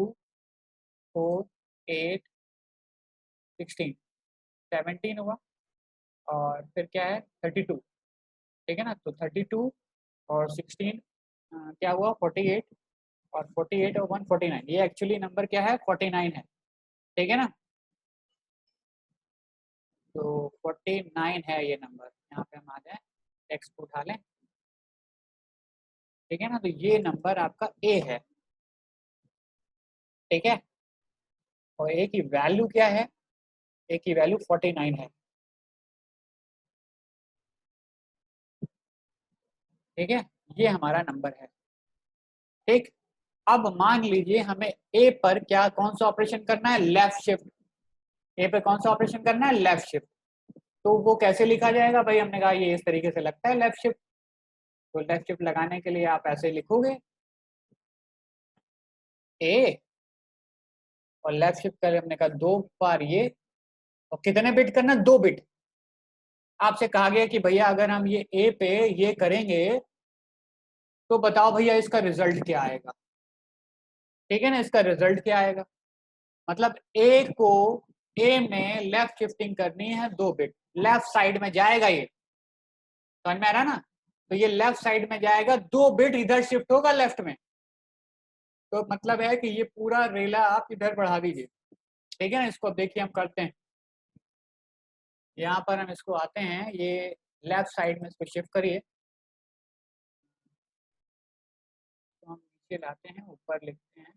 4 8 16 17 हुआ, और फिर क्या है 32, ठीक है ना, तो 32 और 16 क्या हुआ 48, और 48 और 1 49, ये एक्चुअली नंबर क्या है 49 है, ठीक है ना। तो 49 है ये नंबर, यहाँ पे हम आ जाए, टेक्स्ट को उठा लें, ठीक है ना, तो ये नंबर आपका ए है, ठीक है, और ए की वैल्यू क्या है, ए की वैल्यू 49 है, ठीक है, ये हमारा नंबर है, ठीक। अब मान लीजिए हमें ए पर क्या कौन सा ऑपरेशन करना है, लेफ्ट शिफ्ट, ए पे कौन सा ऑपरेशन करना है, लेफ्ट शिफ्ट, तो वो कैसे लिखा जाएगा भाई, हमने कहा ये इस तरीके से लगता है लेफ्ट शिफ्ट, तो लेफ्ट शिफ्ट लगाने के लिए आप ऐसे लिखोगे ए, और लेफ्ट शिफ्ट कर हमने कहा 2 बार ये, और कितने बिट करना, 2 बिट, आपसे कहा गया कि भैया अगर हम ये ए पे ये करेंगे तो बताओ भैया इसका रिजल्ट क्या आएगा, ठीक है ना, इसका रिजल्ट क्या आएगा, मतलब ए को, ए में लेफ्ट शिफ्टिंग करनी है 2 बिट, लेफ्ट साइड में जाएगा ये, समझ में आ रहा ना, तो ये लेफ्ट साइड में जाएगा, 2 बिट इधर शिफ्ट होगा लेफ्ट में, तो मतलब है कि ये पूरा रेला आप इधर बढ़ा दीजिए, ठीक है ना, इसको देखिए हम करते हैं, यहाँ पर हम इसको आते हैं, ये लेफ्ट साइड में इसको शिफ्ट करिए, तो हम नीचे लाते हैं, ऊपर लिखते हैं,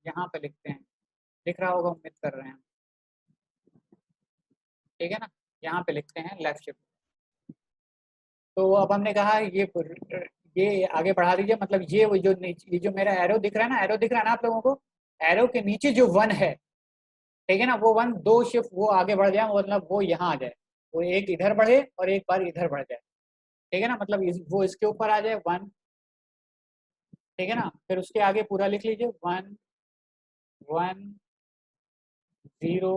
यहाँ पे लिखते हैं, दिख रहा होगा उम्मीद कर रहे हैं, ठीक है ना, यहाँ पे लिखते हैं लेफ्ट शिफ्ट, तो अब हमने कहा ये आगे बढ़ा दीजिए, मतलब ये जो मेरा एरो दिख रहा है ना, एरो दिख रहा है ना आप लोगों को, एरो के नीचे जो 1 है, ठीक है ना, वो 1 2 शिफ्ट वो आगे बढ़ जाए, मतलब वो यहाँ आ जाए, वो एक इधर बढ़े और एक बार इधर बढ़ जाए, ठीक है ना, मतलब वो इसके ऊपर आ जाए 1, ठीक है ना, फिर उसके आगे पूरा लिख लीजिए 1 1 0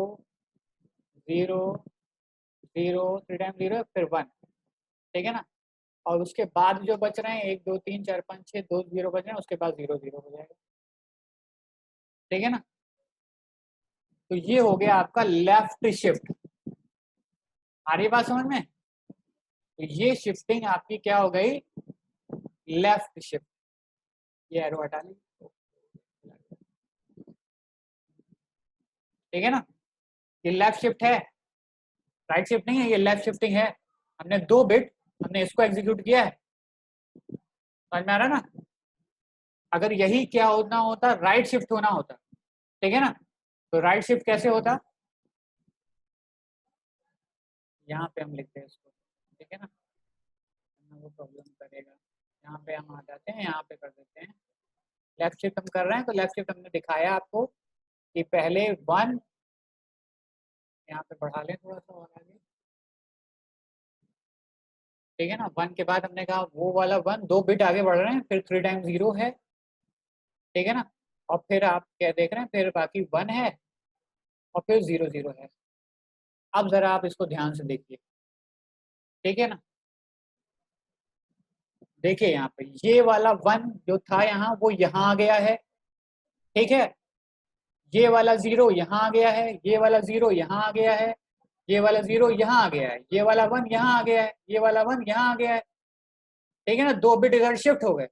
0 0 3 टाइम 0 फिर 1, ठीक है ना, और उसके बाद जो बच रहे हैं 1 2 3 4 5 6 2 0 बच रहे हैं, उसके बाद 0 0 हो जाएगा, ठीक है ना, तो ये हो गया आपका लेफ्ट शिफ्ट, आ रही बात समझ में, तो ये शिफ्टिंग आपकी क्या हो गई, लेफ्ट शिफ्ट, ये एरो हटा ली, ठीक है ना, ये लेफ्ट शिफ्ट है, राइट शिफ्ट नहीं है, ये लेफ्ट शिफ्टिंग है, हमने 2 बिट हमने इसको एग्जीक्यूट किया है, समझ में आ रहा है ना, अगर यही क्या होना होता, राइट शिफ्ट होना होता, ठीक है ना, तो राइट शिफ्ट कैसे होता, यहाँ पे हम लिखते हैं इसको, ठीक है ना, वो प्रॉब्लम करेगा, यहाँ पे हम आ जाते हैं, यहाँ पे कर देते हैं, लेफ्ट शिफ्ट हम कर रहे हैं, तो लेफ्ट शिफ्ट हमने दिखाया आपको कि पहले 1, यहाँ पे बढ़ा लें थोड़ा सा और आगे, ठीक है ना, 1 के बाद हमने कहा वो वाला 1 2 बिट आगे बढ़ रहे हैं, फिर 3 टाइम 0 है, ठीक है ना, और फिर आप क्या देख रहे हैं, फिर बाकी 1 है और फिर 0 0 है, अब जरा आप इसको ध्यान से देखिए, ठीक है ना, देखिए यहाँ पे ये वाला 1 जो था यहाँ वो यहाँ आ गया है, ठीक है, ये वाला 0 यहाँ आ गया है, ये वाला 0 यहाँ आ गया है, ये वाला 0 यहाँ आ गया है, ये वाला 1 यहाँ आ गया है, ये वाला 1 यहाँ आ गया है, ठीक है ना, 2 बिट इधर शिफ्ट हो गए,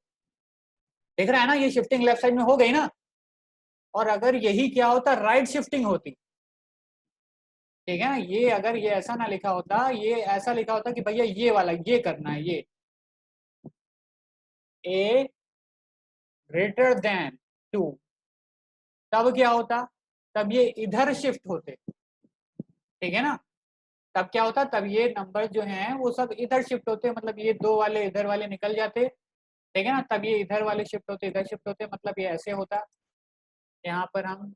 दिख रहा है ना, ये शिफ्टिंग लेफ्ट साइड में हो गई ना, और अगर यही क्या होता, राइट शिफ्टिंग होती, ठीक है ना, ये अगर ये ऐसा ना लिखा होता, ये ऐसा लिखा होता कि भैया ये वाला ये करना है, ये ए ग्रेटर देन 2, तब क्या होता, तब ये इधर शिफ्ट होते, ठीक है ना, तब क्या होता, तब ये नंबर जो हैं वो सब इधर शिफ्ट होते, मतलब ये 2 वाले इधर वाले निकल जाते, ठीक है ना, तब ये इधर वाले शिफ्ट होते, इधर शिफ्ट होते, मतलब ये ऐसे होता, यहाँ पर हम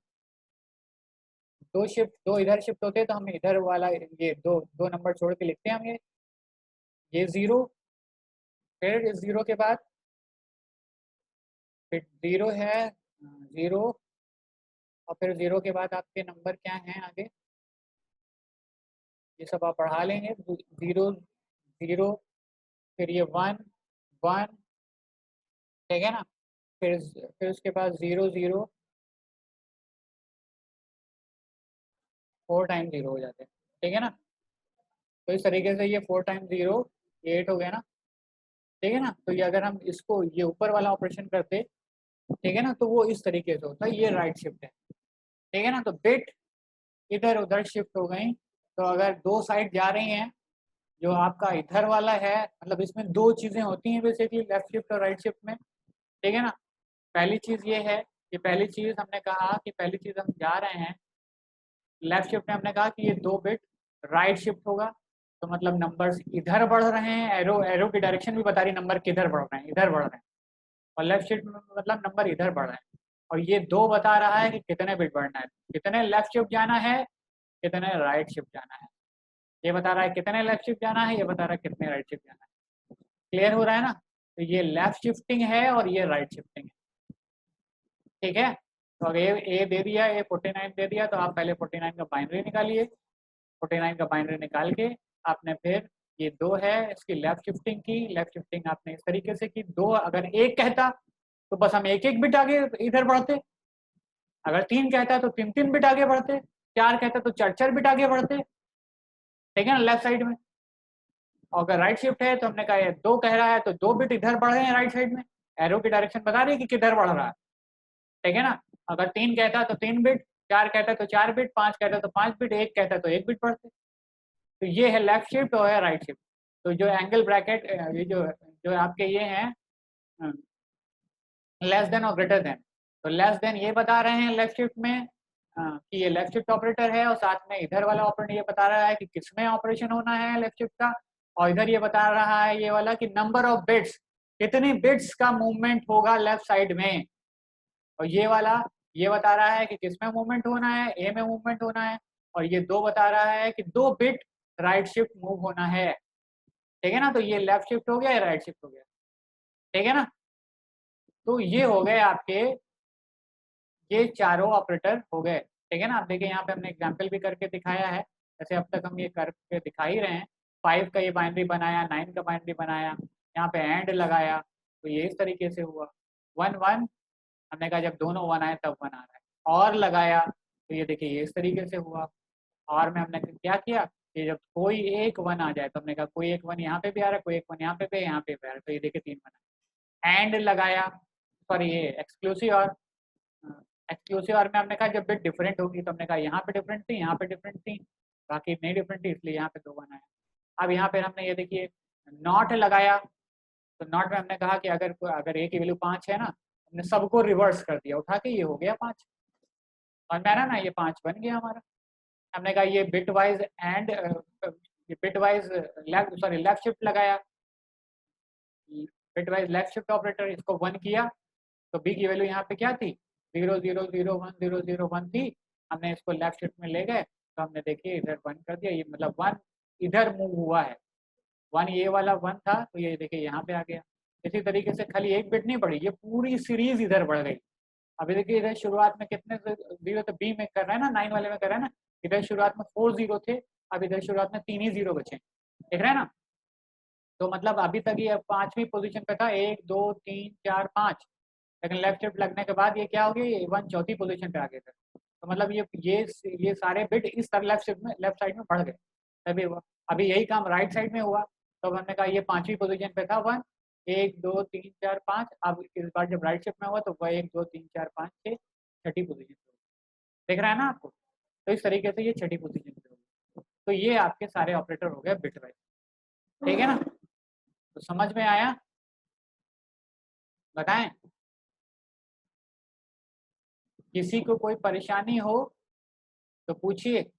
2 इधर शिफ्ट होते, तो हम इधर वाला ये दो नंबर छोड़ के लिखते हैं हम, ये 0 फिर इस जीरो के बाद फिर जीरो है, जीरो, और फिर जीरो के बाद आपके नंबर क्या हैं आगे, ये सब आप पढ़ा लेंगे। जीरो, जीरो, फिर ये वन, वन, ठीक है ना। फिर उसके बाद जीरो, जीरो, 4 टाइम जीरो हो जाते हैं, ठीक है ना। तो इस तरीके से ये 4 टाइम 0, ये 8 हो गया ना, ठीक है ना। तो ये अगर हम इसको ये ऊपर वाला ऑपरेशन करते, ठीक है ना, तो वो इस तरीके से होता है, ये राइट शिफ्ट है, ठीक है ना। तो बिट इधर उधर शिफ्ट हो गई, तो अगर दो साइड जा रही हैं, जो आपका इधर वाला है, मतलब इसमें दो चीजें होती हैं बेसिकली लेफ्ट शिफ्ट और राइट शिफ्ट में, ठीक है ना। पहली चीज ये है कि पहली चीज हमने कहा कि पहली चीज हम जा रहे हैं लेफ्ट शिफ्ट में, हमने कहा कि ये 2 बिट राइट शिफ्ट होगा, तो मतलब नंबर्स इधर बढ़ रहे हैं, एरो एरो की डायरेक्शन भी बता रही नंबर किधर बढ़ रहे हैं, इधर बढ़ रहे हैं। और लेफ्ट शिफ्ट में मतलब नंबर इधर बढ़ रहे हैं। और ये 2 बता रहा है कि कितने बिट बढ़ना है, कितने लेफ्ट शिफ्ट जाना है, कितने राइट शिफ्ट जाना है। ये बता रहा है कितने लेफ्ट शिफ्ट जाना है, ये बता रहा है कितने राइट शिफ्ट जाना है। क्लियर हो रहा है ना। तो ये लेफ्ट शिफ्टिंग है और ये राइट शिफ्टिंग है, ठीक है। तो अगर ए दे दिया, ए 49 दे दिया, तो आप पहले 49 का बाइनरी निकालिए। 49 का बाइनरी निकाल के आपने फिर ये 2 है, इसकी लेफ्ट शिफ्टिंग की। लेफ्ट शिफ्टिंग आपने इस तरीके से की, 2 अगर 1 कहता तो बस हम एक एक बिट आगे इधर बढ़ते, अगर 3 कहता तो 3 3 बिट आगे बढ़ते, 4 कहता तो 4 4 बिट आगे बढ़ते, ठीक है ना, लेफ्ट साइड में। और अगर राइट शिफ्ट है तो हमने कहा ये 2 कह रहा है तो 2 बिट इधर बढ़ रहे हैं राइट साइड में, एरो की डायरेक्शन बता रही है कि किधर बढ़ रहा है, ठीक है ना। अगर 3 कहता तो 3 बिट, 4 कहता तो 4 बिट, 5 कहता तो 5 बिट, 1 कहता तो 1 बिट बढ़ते। तो ये है लेफ्ट शिफ्ट और है राइट शिफ्ट। तो जो एंगल ब्रैकेट, ये जो जो आपके ये हैं लेस देन और ग्रेटर देन, तो लेस देन ये बता रहे हैं लेफ्ट शिफ्ट में कि ये लेफ्ट शिफ्ट ऑपरेटर है, और साथ में इधर वाला ऑपरेटर ये बता रहा है कि किसमें ऑपरेशन होना है लेफ्ट शिफ्ट का। और इधर ये बता रहा है ये वाला कि नंबर ऑफ बिट्स, कितनी बिट्स का मूवमेंट होगा लेफ्ट साइड में। और ये वाला ये बता रहा है कि किसमें मूवमेंट होना है, ए में मूवमेंट होना है। और ये 2 बता रहा है कि 2 बिट राइट शिफ्ट मूव होना है, ठीक है ना। तो ये लेफ्ट शिफ्ट हो गया, ये राइट शिफ्ट हो गया, ठीक है ना। तो ये हो गए आपके, ये चारों ऑपरेटर हो गए, ठीक है ना। आप देखिए यहाँ पे हमने एग्जाम्पल भी करके दिखाया है, जैसे अब तक हम ये करके दिखा ही रहे हैं। 5 का ये बाइनरी बनाया, 9 का बाइनरी बनाया, यहाँ पे एंड लगाया, तो ये इस तरीके से हुआ। 1 1, हमने कहा जब दोनों 1 आए तब 1 आ रहा है, और लगाया तो ये देखिए ये इस तरीके से हुआ। और में हमने क्या किया कि जब कोई एक 1 आ जाए तो हमने कहा कोई एक 1 यहाँ पे भी आ रहा है, कोई एक 1 यहाँ पे भी, यहाँ पे भी आ रहा है, तो ये देखिए 3 बना। एंड लगाया, सॉरी ये एक्सक्लूसिव और, एक्सक्लूसिव और में हमने कहा जब बिट डिफरेंट होगी, तो हमने कहा यहाँ पे डिफरेंट थी, यहाँ पे डिफरेंट थी, बाकी नहीं डिफरेंट थी, इसलिए यहाँ पे 2 1 आया। अब यहाँ पे हमने ये देखिए नॉट लगाया, तो नॉट में हमने कहा कि अगर ए की वैल्यू 5 है ना, हमने सबको रिवर्स कर दिया उठा के, ये हो गया 5, और मैं ना ये 5 बन गया हमारा। हमने कहा ये बिट वाइज एंड, ये bit wise left, sorry left shift लगाया, bit wise left shift operator, इसको 1 किया, तो बी की वैल्यू यहाँ पे क्या थी, 0 0 0 1 0 0 1 थी। हमने इसको लेफ्ट शिफ्ट में ले गए, तो हमने देखिए इधर 1 कर दिया, ये मतलब 1 इधर मूव हुआ है, 1 ये वाला 1 था, तो ये देखिए यहाँ पे आ गया। इसी तरीके से खाली एक बिट नहीं बढ़ी, ये पूरी सीरीज इधर बढ़ गई। अभी देखिए इधर शुरुआत में कितने जीरो थे, बी में कर रहा है ना, 9 वाले में कर रहा है ना, इधर शुरुआत में 4 जीरो थे, अब इधर शुरुआत में 3 ही जीरो बचे, देख रहे हैं ना। तो मतलब अभी तक ये 5वीं पोजीशन पे था, 1 2 3 4 5, लेकिन लेफ्ट शिफ्ट लगने के बाद ये क्या हो गया, ये 1 चौथी पोजीशन पे आ गए थे। तो मतलब ये सारे बिट इस तरह लेफ्ट शिफ्ट में, लेफ्ट साइड में बढ़ गए, तभी हुआ। अभी यही काम राइट साइड में हुआ, तो हमने कहा ये 5वीं पोजीशन पे था 1 1 2 3 4 5, अब इस बार जब राइट शिफ्ट में हुआ तो वह 1 2 3 4 5 6 छठी पोजीशन पे हुआ, देख रहा है ना आपको। तो इस तरीके से ये छठी पोजीशन पे होगी। तो ये आपके सारे ऑपरेटर हो गए बिट वाइज, ठीक है ना। तो समझ में आया, बताएं, किसी को कोई परेशानी हो तो पूछिए।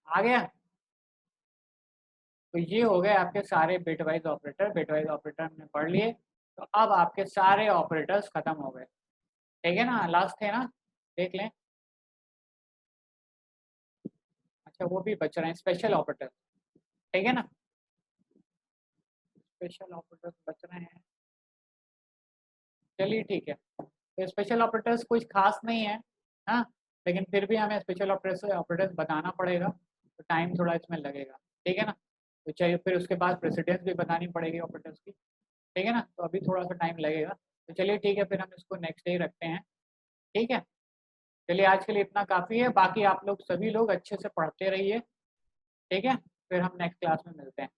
आ गया। तो ये हो गए आपके सारे bit wise operator, bit wise operator हमने पढ़ लिए। तो अब आपके सारे ऑपरेटर्स खत्म हो गए, ठीक है ना, लास्ट थे ना, देख लें। अच्छा वो भी बच रहे हैं, स्पेशल ऑपरेटर, ठीक है ना, स्पेशल ऑपरेटर्स बच रहे हैं। चलिए ठीक है, तो स्पेशल ऑपरेटर्स कुछ खास नहीं है, हाँ, लेकिन फिर भी हमें स्पेशल ऑपरेटर्स बताना पड़ेगा, तो टाइम थोड़ा इसमें लगेगा, ठीक है ना। तो चाहिए फिर उसके बाद प्रेसिडेंस भी बतानी पड़ेगी ऑपरेटर्स की, ठीक है ना, तो अभी थोड़ा सा टाइम लगेगा। तो चलिए ठीक है, फिर हम इसको नेक्स्ट डे रखते हैं, ठीक है। चलिए आज के लिए इतना काफ़ी है, बाकी आप लोग सभी लोग अच्छे से पढ़ते रहिए, ठीक है, फिर हम नेक्स्ट क्लास में मिलते हैं।